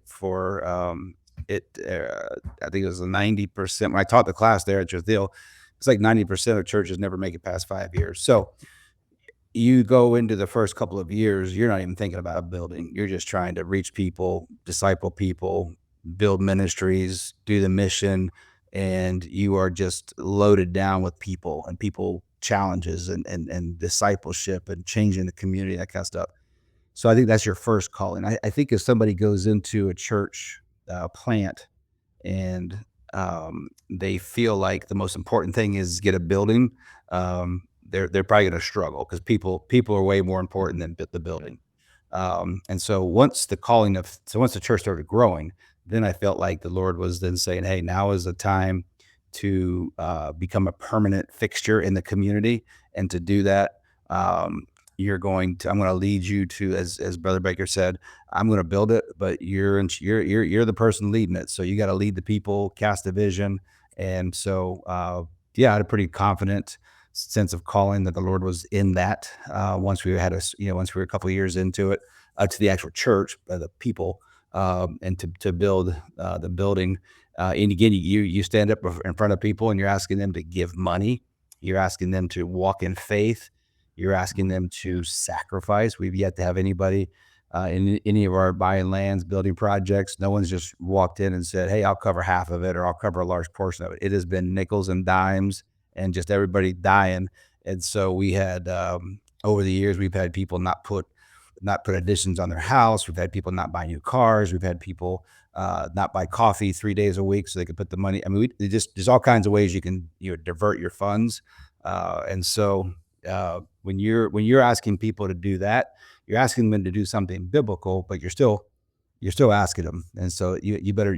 think it was a 90%. When I taught the class there at Jathiel, it's like 90% of churches never make it past 5 years. So you go into the first couple of years, you're not even thinking about a building. You're just trying to reach people, disciple people, build ministries, do the mission, and you are just loaded down with people and people challenges and discipleship and changing the community, that kind of stuff. So I think that's your first calling. I think if somebody goes into a church plant and they feel like the most important thing is get a building, they're probably going to struggle because people are way more important than the building. And so once the church started growing, then I felt like the Lord was then saying, "Hey, now is the time to become a permanent fixture in the community, and to do that." I'm going to lead you to, as Brother Baker said, I'm going to build it, but you're the person leading it. So you got to lead the people, cast a vision. And so, I had a pretty confident sense of calling that the Lord was in that. Once we were a couple of years into it, to the actual church, the people, and to build the building. And again, you stand up in front of people and you're asking them to give money. You're asking them to walk in faith. You're asking them to sacrifice. We've yet to have anybody in any of our buying lands, building projects. No one's just walked in and said, "Hey, I'll cover half of it," or "I'll cover a large portion of it." It has been nickels and dimes and just everybody dying. And so we had, over the years, we've had people not put additions on their house. We've had people not buy new cars. We've had people not buy coffee 3 days a week so they could put the money. I mean, there's all kinds of ways you can divert your funds. And so when you're asking people to do that, you're asking them to do something biblical, but you're still asking them. And so you better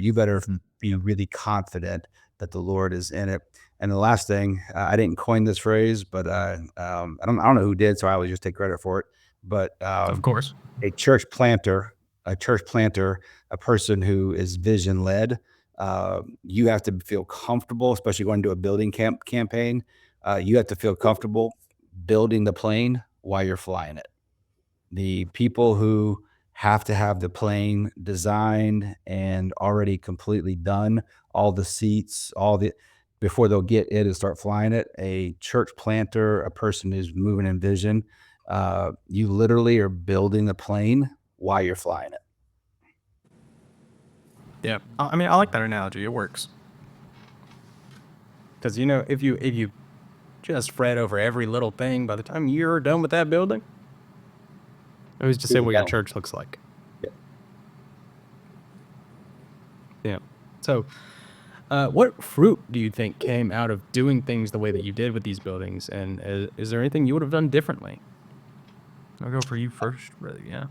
be really confident that the Lord is in it. And the last thing, I didn't coin this phrase, but I don't know who did, so I always just take credit for it. But Of course. a church planter, a person who is vision led, you have to feel comfortable, especially going to a building campaign. You have to feel comfortable building the plane while you're flying it. The people who have to have the plane designed and already completely done, all the seats, before they'll get it and start flying it. A church planter, a person who's moving in vision, you literally are building the plane while you're flying it. Yeah. I mean, I like that analogy. It works. Because, if you just fret over every little thing, by the time you're done with that building, I was just saying what your church looks like. Yeah. So, what fruit do you think came out of doing things the way that you did with these buildings? And is there anything you would have done differently? I'll go for you first, really. Yeah.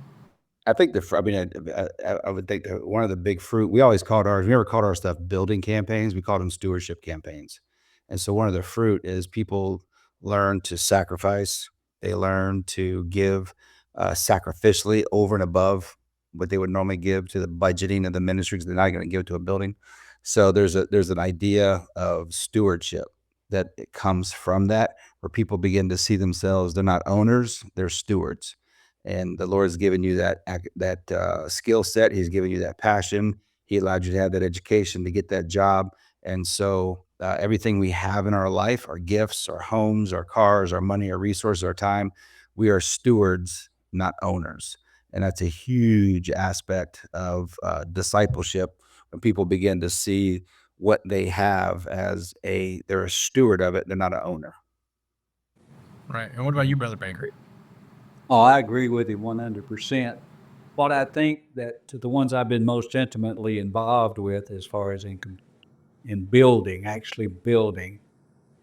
I think I would think that one of the big fruit we always called ours. We never called our stuff building campaigns. We called them stewardship campaigns. And so one of the fruit is people learn to sacrifice. They learn to give sacrificially over and above what they would normally give to the budgeting of the ministry because they're not going to give it to a building. So there's an idea of stewardship that it comes from that, where people begin to see themselves. They're not owners; they're stewards, and the Lord has given you that skill set. He's given you that passion. He allowed you to have that education to get that job, and so everything we have in our life, our gifts, our homes, our cars, our money, our resources, our time, we are stewards, not owners, and that's a huge aspect of discipleship when people begin to see what they have as they're a steward of it. They're not an owner. Right. And what about you, Brother Baker? Oh, I agree with you 100%. What I think that to the ones I've been most intimately involved with, as far as in building, actually building,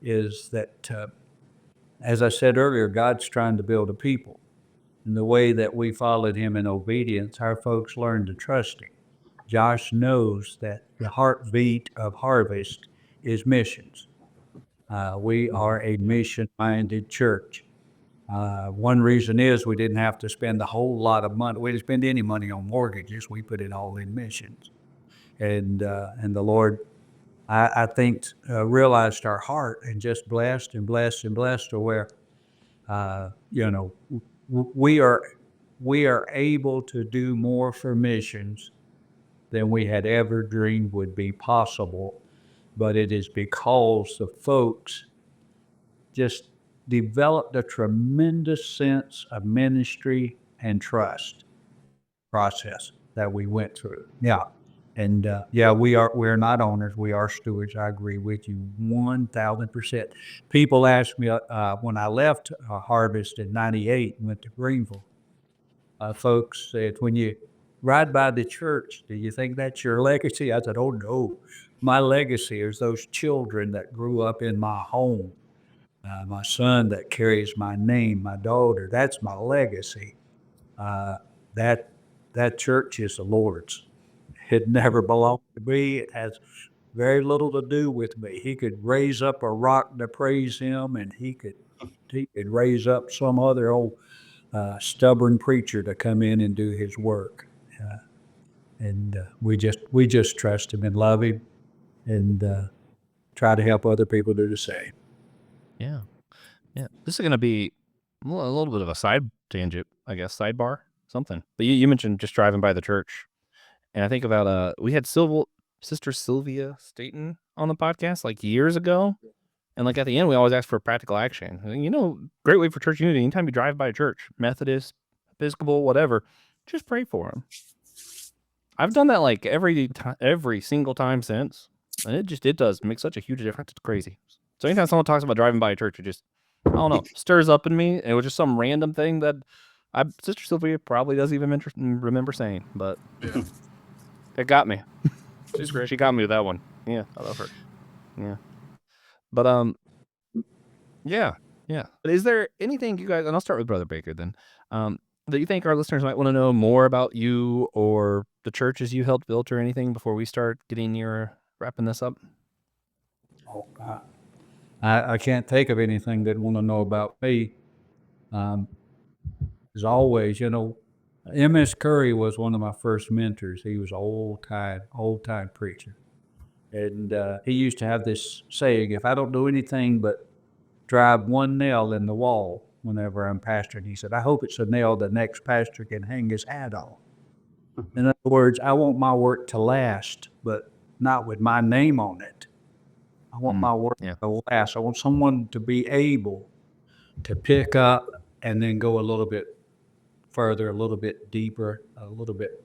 is that, as I said earlier, God's trying to build a people. And the way that we followed him in obedience, our folks learned to trust him. Josh knows that the heartbeat of Harvest is missions. We are a mission-minded church. One reason is we didn't have to spend a whole lot of money. We didn't spend any money on mortgages. We put it all in missions. And the Lord, I think, realized our heart and just blessed and blessed and blessed to where, we are able to do more for missions than we had ever dreamed would be possible. But it is because the folks just developed a tremendous sense of ministry and trust process that we went through. Yeah. And we're not owners. We are stewards. I agree with you 1,000%. People ask me when I left Harvest in '98 and went to Greenville, folks said, when you ride by the church, do you think that's your legacy? I said, oh no. My legacy is those children that grew up in my home. My son that carries my name, my daughter, that's my legacy. Uh, that that church is the Lord's. It never belonged to me. It has very little to do with me. He could raise up a rock to praise him, and he could raise up some other old stubborn preacher to come in and do his work. And we just trust him and love him, and try to help other people do the same. Yeah. Yeah. This is going to be a little bit of a side tangent, I guess, sidebar, something. But you mentioned just driving by the church. And I think about, we had Sister Sylvia Staten on the podcast like years ago. And like at the end, we always ask for practical action. And, great way for church unity. Anytime you drive by a church, Methodist, Episcopal, whatever, just pray for them. I've done that like every single time since. And it does make such a huge difference. It's crazy. So anytime someone talks about driving by a church, it just, I don't know, stirs up in me. It was just some random thing that Sister Sylvia probably doesn't even remember saying, but it got me. She's great. She got me with that one. Yeah, I love her. Yeah. But yeah. But is there anything you guys, and I'll start with Brother Baker then, that you think our listeners might want to know more about you or the churches you helped build or anything before we start getting near wrapping this up? Oh, I can't think of anything they'd want to know about me. As always, M.S. Curry was one of my first mentors. He was an old-time preacher. And he used to have this saying, if I don't do anything but drive one nail in the wall whenever I'm pastoring, he said, I hope it's a nail the next pastor can hang his hat on. In other words, I want my work to last, but not with my name on it. I want my work to last. I want someone to be able to pick up and then go a little bit further, a little bit deeper, a little bit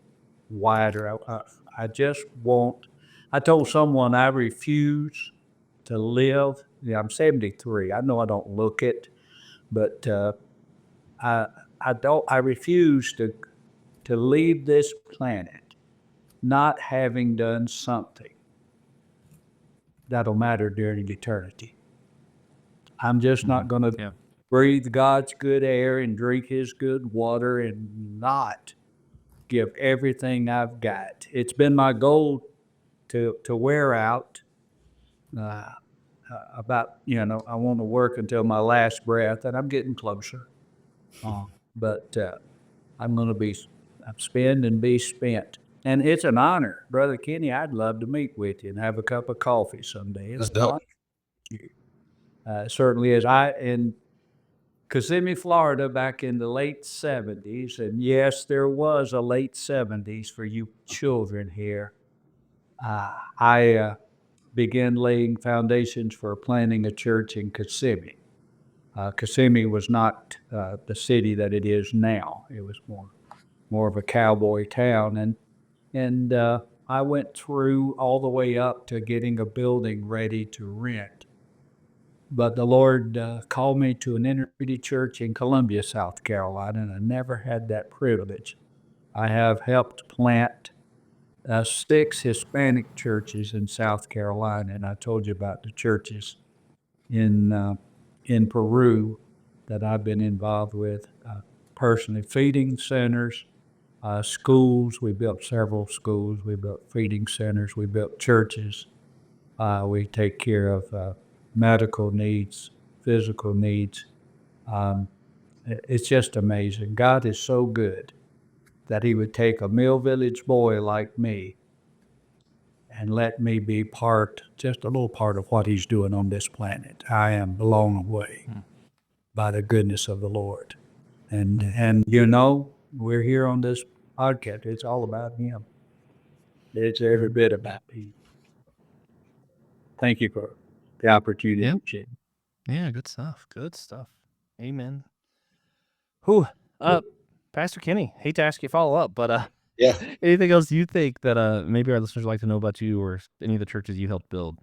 wider. I told someone I refuse to live. Yeah, I'm 73. I know I don't look it, but I refuse to leave this planet not having done something that'll matter during eternity. I'm just not going to breathe God's good air and drink his good water and not give everything I've got. It's been my goal to wear out. About, I want to work until my last breath, and I'm getting closer. But I'm going to be spend and be spent. And it's an honor, Brother Kenny. I'd love to meet with you and have a cup of coffee someday. It's Let's an honor. It certainly is. In Kissimmee, Florida, back in the late 70s, and yes, there was a late 70s for you children here. I began laying foundations for planting a church in Kissimmee. Kissimmee was not the city that it is now. It was more of a cowboy town, and I went through all the way up to getting a building ready to rent. But the Lord called me to an inner city church in Columbia, South Carolina, and I never had that privilege. I have helped plant 6 Hispanic churches in South Carolina, and I told you about the churches in Peru that I've been involved with personally. Feeding centers, schools. We built several schools. We built feeding centers. We built churches. We take care of medical needs, physical needs. It's just amazing. God is so good that He would take a Mill Village boy like me and let me be just a little part of what He's doing on this planet. I am blown away by the goodness of the Lord. And we're here on this podcast. It's all about Him. It's every bit about Him. Thank you for the opportunity. Yeah. Yeah, good stuff. Good stuff. Amen. Whew. Pastor Kenny, hate to ask you follow up, but Yeah. anything else you think that maybe our listeners would like to know about you or any of the churches you helped build?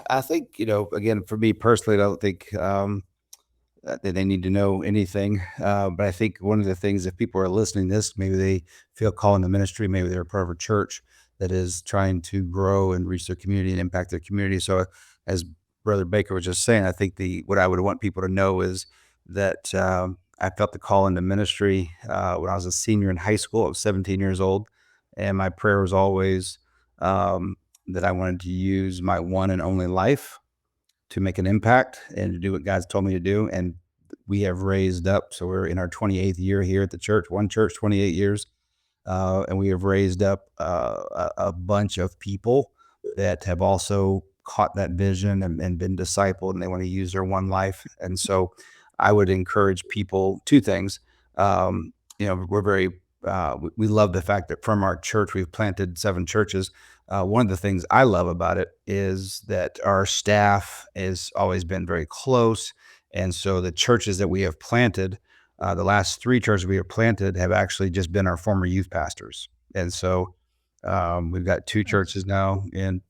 I think, again, for me personally, I don't think that they need to know anything. But I think one of the things, if people are listening to this, maybe they feel called in the ministry, maybe they're a part of a church that is trying to grow and reach their community and impact their community. So as Brother Baker was just saying, I think what I would want people to know is that I felt the call into ministry when I was a senior in high school. I was 17 years old. And my prayer was always that I wanted to use my one and only life to make an impact and to do what God's told me to do. And we have raised up. So we're in our 28th year here at the church, one church, 28 years. And we have raised up a bunch of people that have also caught that vision and been discipled, and they want to use their one life. And so I would encourage people, 2 things. We're very, we love the fact that from our church, we've planted 7 churches. One of the things I love about it is that our staff has always been very close. And so the churches that we have planted, the last 3 churches we have planted have actually just been our former youth pastors. And so we've got 2 churches now in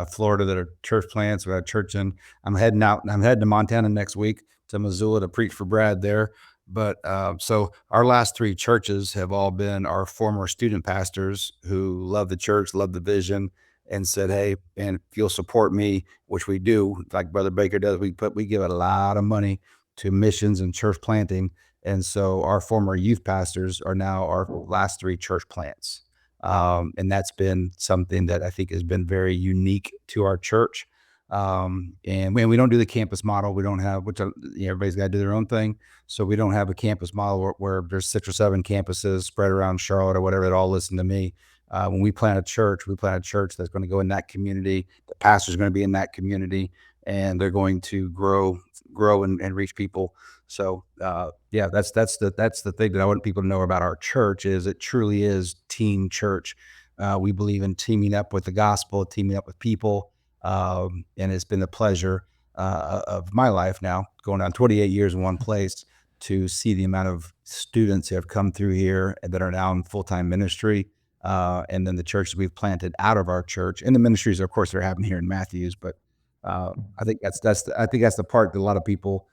Florida that are church plants. We have a church I'm heading to Montana next week to Missoula to preach for Brad there. But so our last 3 churches have all been our former student pastors who love the church, love the vision, and said, "Hey, and if you'll support me," which we do, like Brother Baker does, we give a lot of money to missions and church planting. And so our former youth pastors are now our last 3 church plants. And that's been something that I think has been very unique to our church. And we don't do the campus model. We don't have, everybody's got to do their own thing. So we don't have a campus model where there's 6 or 7 campuses spread around Charlotte or whatever that all listen to me. When we plant a church that's going to go in that community. The pastor's going to be in that community, and they're going to grow and reach people. So that's the thing that I want people to know about our church is it truly is team church. We believe in teaming up with the gospel, teaming up with people. And it's been the pleasure of my life now, going on 28 years in one place, to see the amount of students who have come through here and that are now in full-time ministry. And then the churches we've planted out of our church, and the ministries, of course, they're happening here in Matthews. But I think that's the part that a lot of people,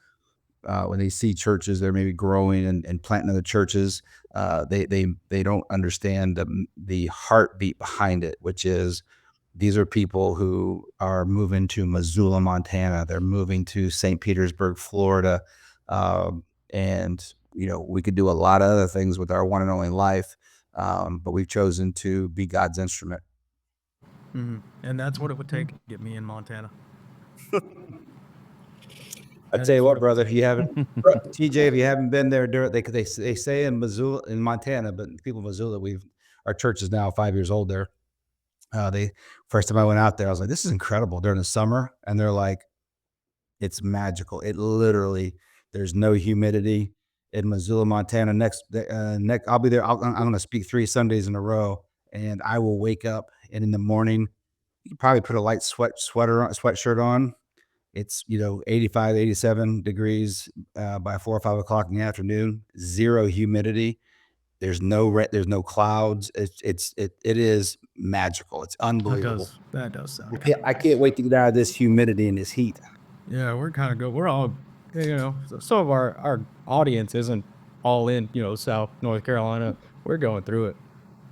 when they see churches, they're maybe growing and planting other churches. They don't understand the heartbeat behind it, which is these are people who are moving to Missoula, Montana. They're moving to St. Petersburg, Florida. And we could do a lot of other things with our one and only life. but we've chosen to be God's instrument. And that's what it would take to get me in Montana. I tell you what, brother, if you haven't, TJ, if you haven't been there, they say in Missoula, in Montana, but people in Missoula, our church is now 5 years old there. First time I went out there, I was like, this is incredible during the summer. And they're like, it's magical. It literally, there's no humidity in Missoula, Montana. Next, I'll be there. I'm going to speak 3 Sundays in a row, and I will wake up, and in the morning, you probably put a light sweatshirt on. It's 85, 87 degrees by 4 or 5 o'clock in the afternoon. Zero humidity. There's no clouds. It is magical. It's unbelievable. That does sound. I can't wait to get out of this humidity and this heat. Yeah, we're kind of good. We're all, some of our audience isn't all in, South North Carolina. We're going through it.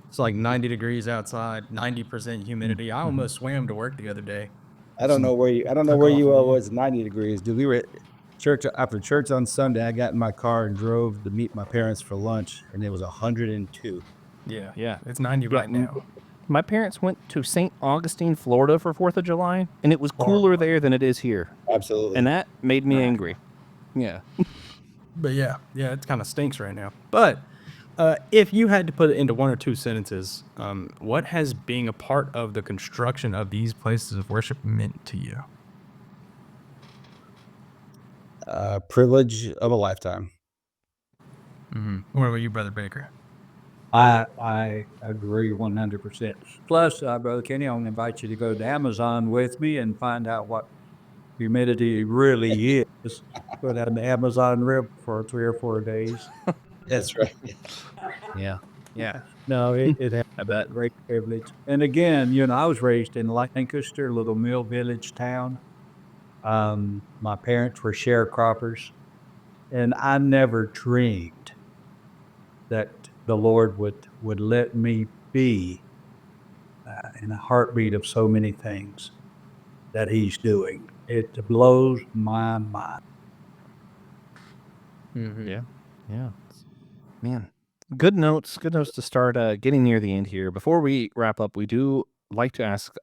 It's like 90 degrees outside, 90% humidity. I almost swam to work the other day. I don't know where you was 90 degrees. Dude, we were at church after church on Sunday. I got in my car and drove to meet my parents for lunch, and it was 102. Yeah. It's 90 right now. My parents went to St. Augustine, Florida for 4th of July, and it was cooler there than it is here. Absolutely. And that made me angry. Yeah. But yeah, it kind of stinks right now. But if you had to put it into 1 or 2 sentences, what has being a part of the construction of these places of worship meant to you? Privilege of a lifetime. What about you, Brother Baker? I agree 100%. Plus, Brother Kenny, I'm going to invite you to go to Amazon with me and find out what humidity really is. Go down to Amazon Rib for 3 or 4 days. That's right. Yeah. No, it has that great privilege. And again, I was raised in Lancaster, a little mill village town. My parents were sharecroppers, and I never dreamed that the Lord would let me be in a heartbeat of so many things that He's doing. It blows my mind. Yeah. Man, good notes to start getting near the end here. Before we wrap up, we do like to ask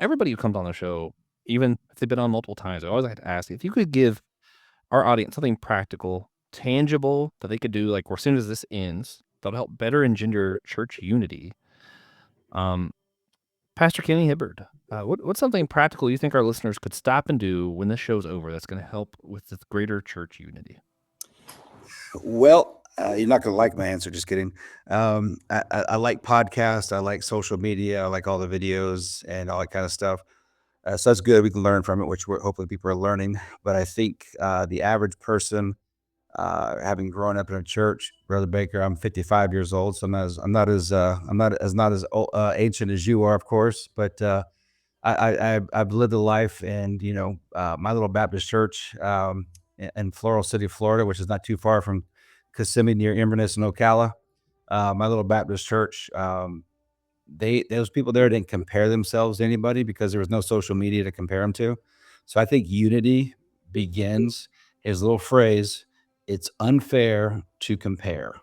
everybody who comes on the show, even if they've been on multiple times, I always like to ask if you could give our audience something practical, tangible that they could do, like as soon as this ends, that'll help better engender church unity. Pastor Kenny Hibbard, what's something practical you think our listeners could stop and do when this show's over that's going to help with the greater church unity? Well, you're not going to like my answer. Just kidding. I like podcasts. I like social media. I like all the videos and all that kind of stuff. So that's good. We can learn from it, which hopefully people are learning. But I think the average person, having grown up in a church, Brother Baker, I'm 55 years old, so I'm not as old, ancient as you are, of course. But I've lived a life, and my little Baptist church in Floral City, Florida, which is not too far from Kissimmee, near Inverness and Ocala. My little Baptist church, those people there didn't compare themselves to anybody because there was no social media to compare them to. So I think unity begins, his little phrase, it's unfair to compare.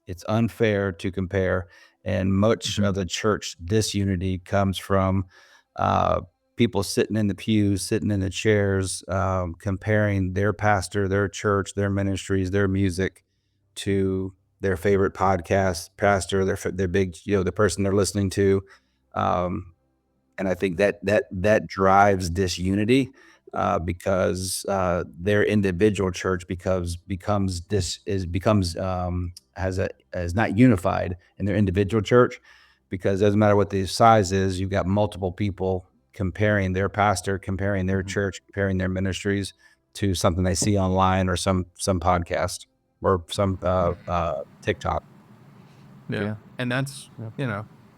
It's unfair to compare. And much of the church disunity comes from people sitting in the pews, sitting in the chairs, comparing their pastor, their church, their ministries, their music to their favorite podcast pastor, their big, the person they're listening to. And I think that drives disunity because their individual church is not unified in their individual church, because it doesn't matter what the size is. You've got multiple people comparing their pastor, comparing their church, comparing their ministries to something they see online or some podcast or some TikTok. Yeah. And that's,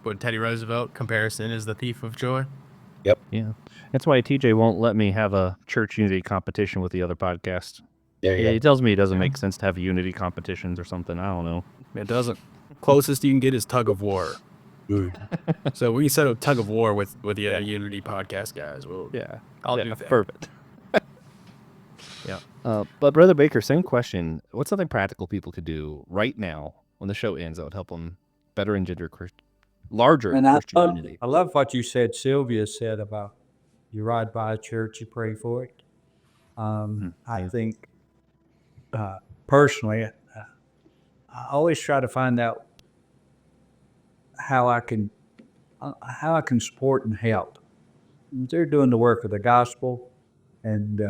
what Teddy Roosevelt, comparison is the thief of joy. Yep. Yeah. That's why TJ won't let me have a church unity competition with the other podcast. He tells me it doesn't make sense to have unity competitions or something. I don't know. It doesn't. Closest you can get is tug of war. So we can set up tug of war with the Unity podcast guys. Well, I'll do that. Perfect. Yeah. But Brother Baker, same question. What's something practical people could do right now when the show ends that would help them better engender larger And I Christian love, unity. I love what you said, Sylvia said about you ride by a church, you pray for it. I think personally, I always try to find out how I can support and help. They're doing the work of the gospel, and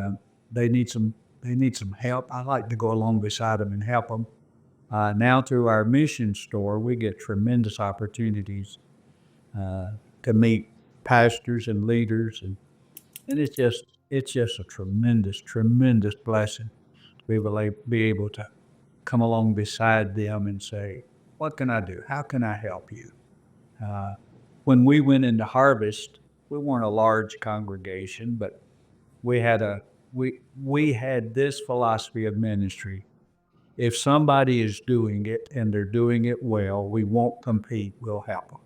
they need some help. I like to go along beside them and help them. Now through our mission store, we get tremendous opportunities to meet pastors and leaders, and it's just a tremendous blessing to be able to come along beside them and say, "What can I do? How can I help you?" When we went into harvest, we weren't a large congregation, but we had we had this philosophy of ministry. If somebody is doing it and they're doing it well, we won't compete, we'll help them.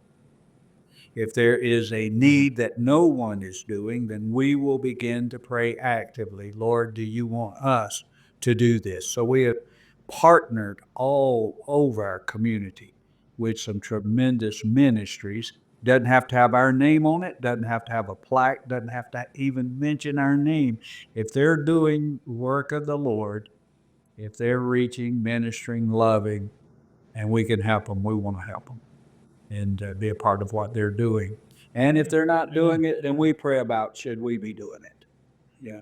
If there is a need that no one is doing, then we will begin to pray actively, Lord, do you want us to do this? So we have partnered all over our community with some tremendous ministries. Doesn't have to have our name on it, doesn't have to have a plaque, doesn't have to even mention our name. If they're doing work of the Lord, if they're reaching, ministering, loving, and we can help them, we want to help them and be a part of what they're doing. And if they're not doing it, then we pray about should we be doing it. Yeah.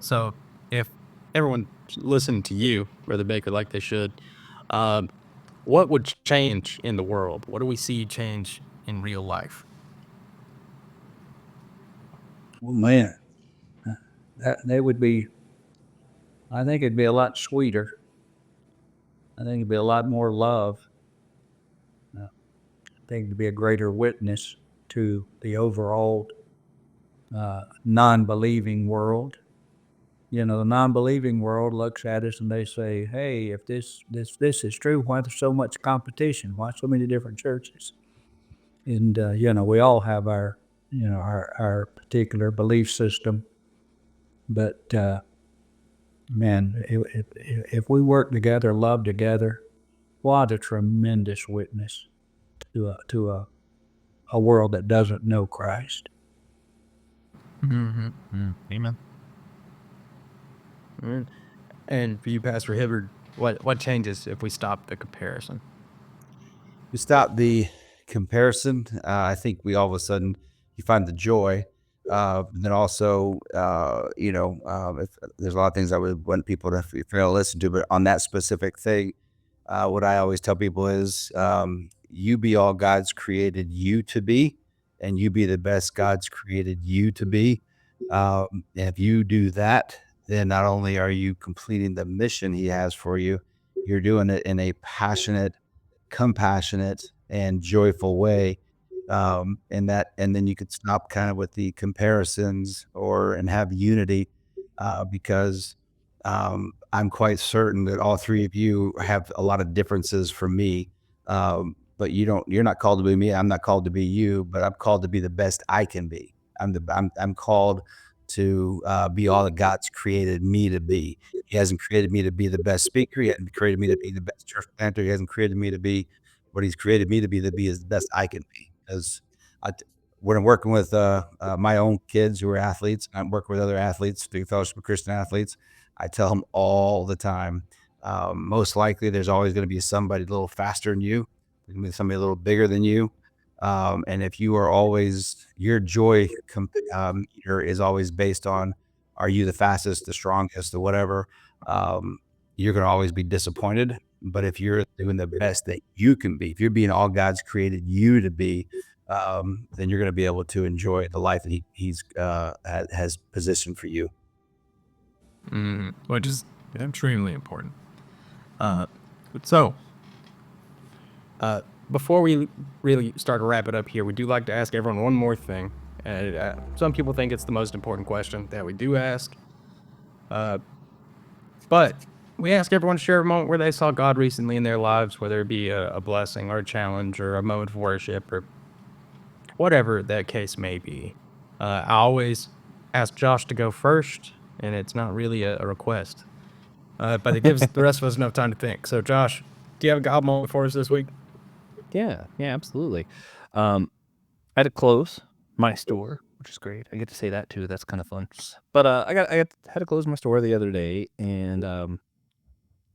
So if everyone listened to you, Brother Baker, like they should, what would change in the world? What do we see change in real life? Well, man, they would be. I think it'd be a lot sweeter. I think it'd be a lot more love. I think it'd be a greater witness to the overall non-believing world. You know, the non-believing world looks at us and they say, "Hey, if this is true, why there's so much competition? Why so many different churches?" And you know, we all have our our particular belief system, but man, if we work together, love together, what a tremendous witness to a world that doesn't know Christ. Amen. And for you, Pastor Hibbard, what changes if we stop the comparison? To stop the comparison, I think we all of a sudden you find the joy. Then also, if there's a lot of things I would want people to fail to listen to, but on that specific thing, what I always tell people is, you be all God's created you to be, and you be the best God's created you to be. If you do that, then not only are you completing the mission He has for you, you're doing it in a passionate, compassionate, and joyful way. And then you could stop kind of with the comparisons and have unity, because I'm quite certain that all three of you have a lot of differences from me. But you're not called to be me. I'm not called to be you, but I'm called to be the best I can be. I'm called to be all that God's created me to be. He hasn't created me to be the best speaker. He hasn't created me to be the best church planter. He hasn't created me to be what He's created me to be is the best I can be. Because when I'm working with my own kids who are athletes, I'm working with other athletes through Fellowship of Christian Athletes. I tell them all the time, most likely there's always going to be somebody a little faster than you, there's going to be somebody a little bigger than you. And if you are always, your joy is always based on, are you the fastest, the strongest, or whatever, you're going to always be disappointed. But if you're doing the best that you can be, if you're being all God's created you to be, then you're going to be able to enjoy the life that He's has positioned for you. Which is extremely important. So, before we really start to wrap it up here, we do like to ask everyone one more thing. And some people think it's the most important question that we do ask. But we ask everyone to share a moment where they saw God recently in their lives, whether it be a blessing or a challenge or a moment of worship or whatever that case may be. I always ask Josh to go first, and it's not really a request. But it gives the rest of us enough time to think. So, Josh, do you have a God moment for us this week? Yeah, absolutely. I had to close my store, which is great. I get to say that too. That's kind of fun. But had to close my store the other day, and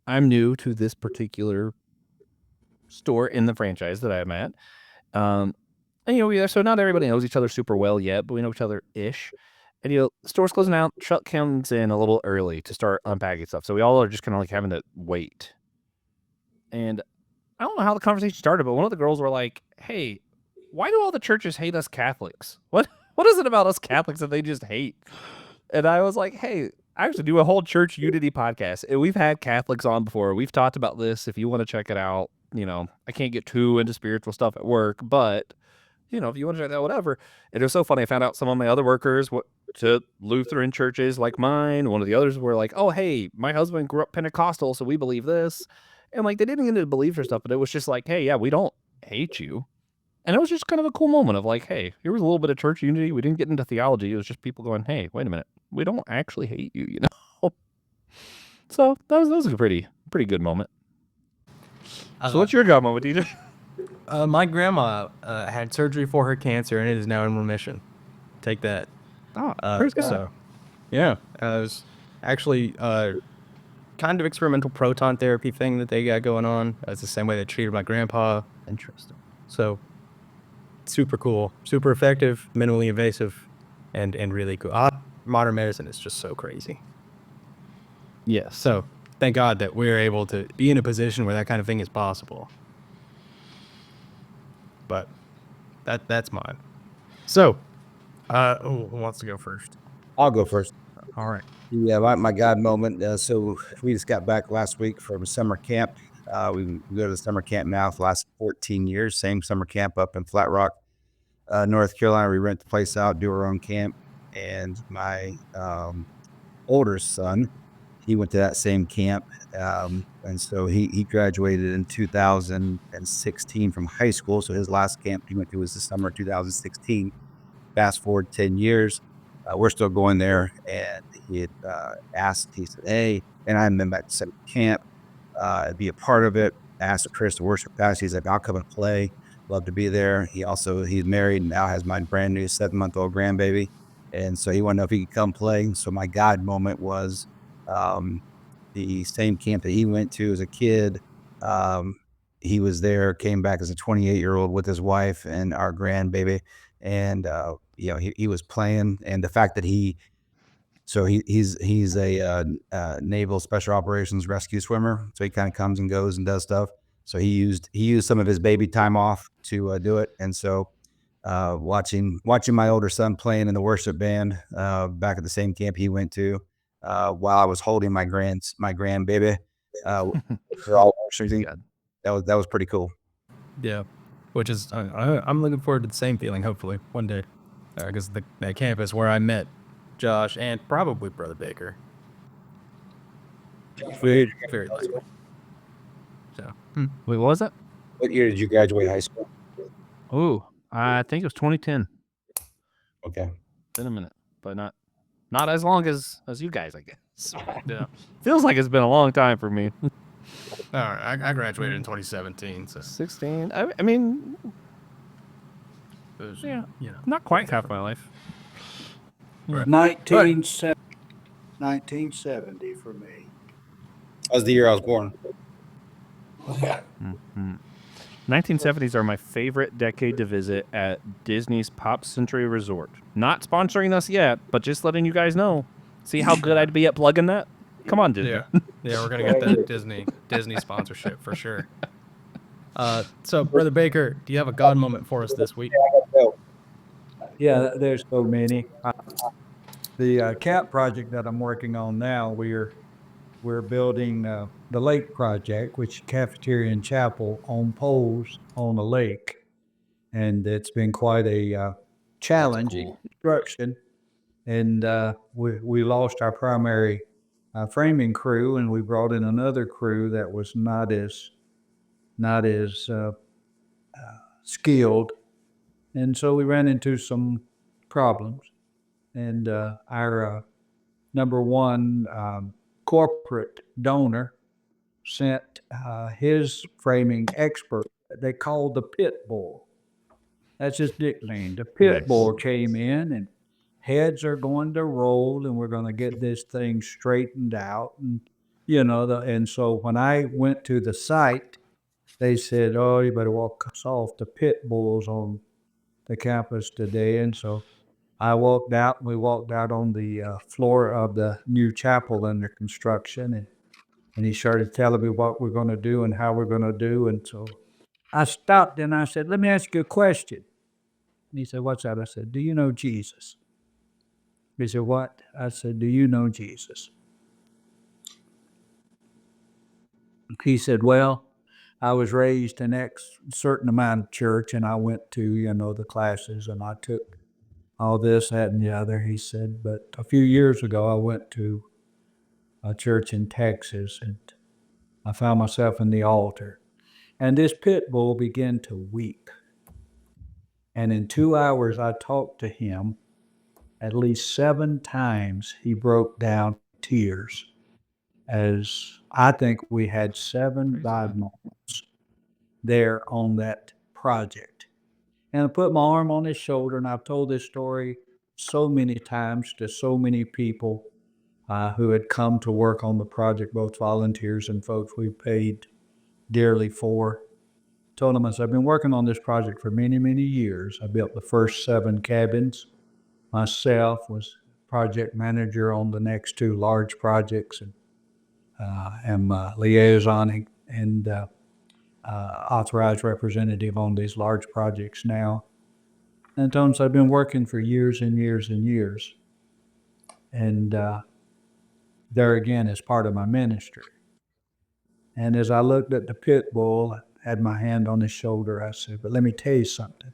I'm new to this particular store in the franchise that I'm at. And so not everybody knows each other super well yet, but we know each other ish. And the store's closing out. Chuck comes in a little early to start unpacking stuff, so we all are just kind of like having to wait. And I don't know how the conversation started, but one of the girls were like, "Hey, why do all the churches hate us Catholics? What is it about us Catholics that they just hate?" And I was like, "Hey, I actually do a whole church unity podcast, and we've had Catholics on before. We've talked about this. If you want to check it out, I can't get too into spiritual stuff at work, but if you want to check that, whatever." And it was so funny. I found out some of my other workers went to Lutheran churches like mine. One of the others were like, "Oh, hey, my husband grew up Pentecostal, so we believe this." And like, they didn't get into beliefs or stuff, but it was just like, "Hey, yeah, we don't hate you." And it was just kind of a cool moment of like, hey, here was a little bit of church unity. We didn't get into theology. It was just people going, "Hey, wait a minute. We don't actually hate you, So that was a pretty good moment. So what's your God moment, DJ? My grandma had surgery for her cancer, and it is now in remission. Take that. Oh, praise God. So, yeah, it was actually kind of experimental proton therapy thing that they got going on. It's the same way they treated my grandpa. Interesting. So, super cool, super effective, minimally invasive, and really cool. Modern medicine is just so crazy. Yes. So, thank God that we're able to be in a position where that kind of thing is possible. But that's mine. So, who wants to go first? I'll go first. All right. Yeah, my God moment. So we just got back last week from summer camp. We go to the summer camp now for the last 14 years. Same summer camp up in Flat Rock, North Carolina. We rent the place out, do our own camp. And my older son, he went to that same camp. And so he graduated in 2016 from high school. So his last camp he went to was the summer of 2016. Fast forward 10 years, we're still going there. And he had asked, he said, "Hey," and I hadn't been back to summer camp, be a part of it. Asked Chris, the worship pastor. He's like, "I'll come and play. Love to be there." He's married and now has my brand new 7-month-old grandbaby. And so he wanted to know if he could come play. So my God moment was the same camp that he went to as a kid. He was there, came back as a 28-year-old with his wife and our grandbaby. And, he was playing, and the fact that he's a naval special operations rescue swimmer. So he kind of comes and goes and does stuff. So he used some of his baby time off to do it. And so watching my older son playing in the worship band back at the same camp he went to while I was holding my grandbaby, we're all worshiping. That was pretty cool. Yeah, which is I'm looking forward to the same feeling. Hopefully one day, because the campus where I met Josh and probably Brother Baker. Very likely. So Wait, what was that? What year did you graduate high school? Oh, I think it was 2010. Okay. Been a minute, but not as long as you guys, I guess. Yeah. Feels like it's been a long time for me. all right, I graduated in 2017. So 16. I mean, it was, yeah, not quite half my life. Right. 1970 for me. That was the year I was born. 1970s are my favorite decade to visit at Disney's Pop Century Resort. Not sponsoring us yet, but just letting you guys know. See how good I'd be at plugging that? Come on, Disney. Yeah, we're gonna get that Disney sponsorship for sure. So Brother Baker, do you have a God moment for us this week? Yeah, there's so many. The camp project that I'm working on now, we're building the lake project, which is cafeteria and chapel on poles on the lake, and it's been quite a challenging construction. And we lost our primary framing crew, and we brought in another crew that was not as skilled, and so we ran into some problems. And our number one corporate donor sent his framing expert they called the pit bull. That's his nickname. The pit bull came in, and heads are going to roll, and we're going to get this thing straightened out. And, and so when I went to the site, they said, oh, you better walk us off. The pit bull's on the campus today. And so I walked out, and we walked out on the floor of the new chapel under construction. And he started telling me what we're going to do and how we're going to do. And so I stopped and I said, let me ask you a question. And he said, what's that? I said, do you know Jesus? He said, what? I said, do you know Jesus? He said, well, I was raised in X certain amount of church, and I went to, the classes, and I took all this, that, and the other. He said, but a few years ago, I went to a church in Texas, and I found myself in the altar. And this pit bull began to weep. And in 2 hours, I talked to him. At least 7 times he broke down in tears, as I think we had 7 God moments there on that project. And I put my arm on his shoulder, and I've told this story so many times to so many people who had come to work on the project, both volunteers and folks we paid dearly for. Told them, I said, I've been working on this project for many, many years. I built the first 7 cabins. Myself was project manager on the next 2 large projects, and am liaison and authorized representative on these large projects now. And told them, so I've been working for years and years and years. And there again is part of my ministry. And as I looked at the pit bull, I had my hand on his shoulder, I said, but let me tell you something.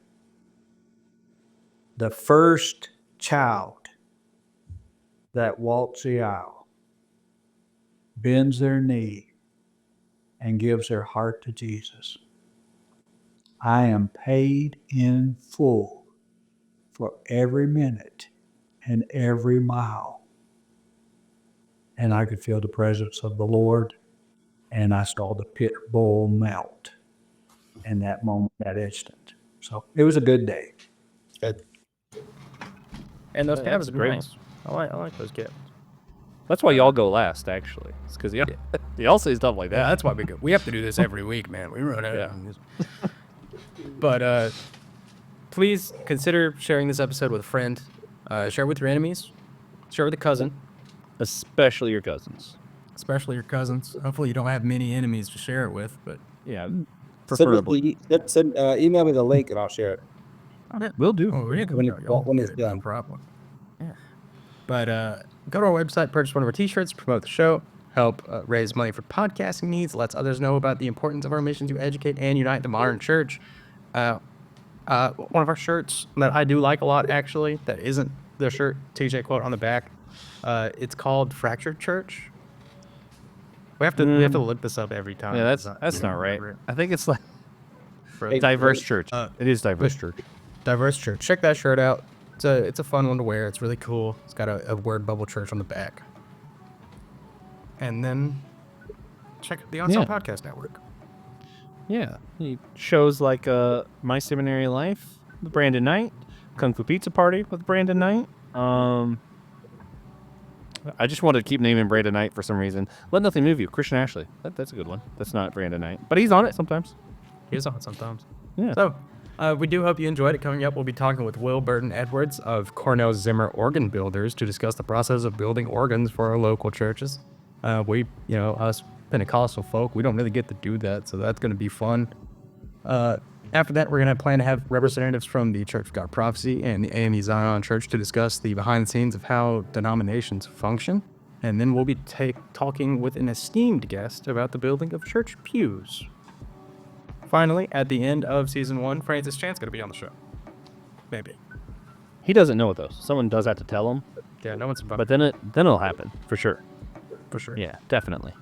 The first child that walks the aisle, bends their knee, and gives their heart to Jesus, I am paid in full for every minute and every mile. And I could feel the presence of the Lord, and I saw the pit bull melt in that moment, that instant. So it was a good day. Good. And those That's cabins are great. nice. I like those cabins. That's why y'all go last, actually. It's because y'all say stuff like that. Yeah, that's why we go. We have to do this every week, man. We run out. Yeah. But please consider sharing this episode with a friend. Share it with your enemies. Share it with a cousin, Especially your cousins. especially your cousins. Hopefully, you don't have many enemies to share it with. But Yeah, Send preferably. email me the link and I'll share it. Will do. oh, yeah, When it's no done. problem. Yeah. But go to our website, purchase one of our T-shirts, promote the show, help raise money for podcasting needs, lets others know about the importance of our mission to educate and unite the modern church. One of our shirts that I do like a lot, actually, that isn't the shirt TJ quote on the back. It's called Fractured Church. We have to look this up every time. Yeah, that's not right. I think it's like diverse church. It is diverse church. Diverse Church. Check that shirt out. It's a fun one to wear. It's really cool. It's got a word bubble church on the back. And then check out the Onsale Podcast Network. Yeah, shows like My Seminary Life with Brandon Knight, Kung Fu Pizza Party with Brandon Knight. I just wanted to keep naming Brandon Knight for some reason. Let Nothing Move You, Christian Ashley. That's a good one. That's not Brandon Knight, but he's on it sometimes. He's on it sometimes. Yeah. So we do hope you enjoyed it. Coming up, we'll be talking with Will Burton Edwards of Cornell Zimmer Organ Builders to discuss the process of building organs for our local churches. Us Pentecostal folk, we don't really get to do that, so that's going to be fun. After that, we're going to plan to have representatives from the Church of God Prophecy and the AME Zion Church to discuss the behind the scenes of how denominations function. And then we'll be talking with an esteemed guest about the building of church pews. Finally, at the end of season 1, Francis Chan's going to be on the show. Maybe. He doesn't know those. Someone does have to tell him. Yeah, no one's about But then it'll happen for sure. for sure. Yeah, definitely.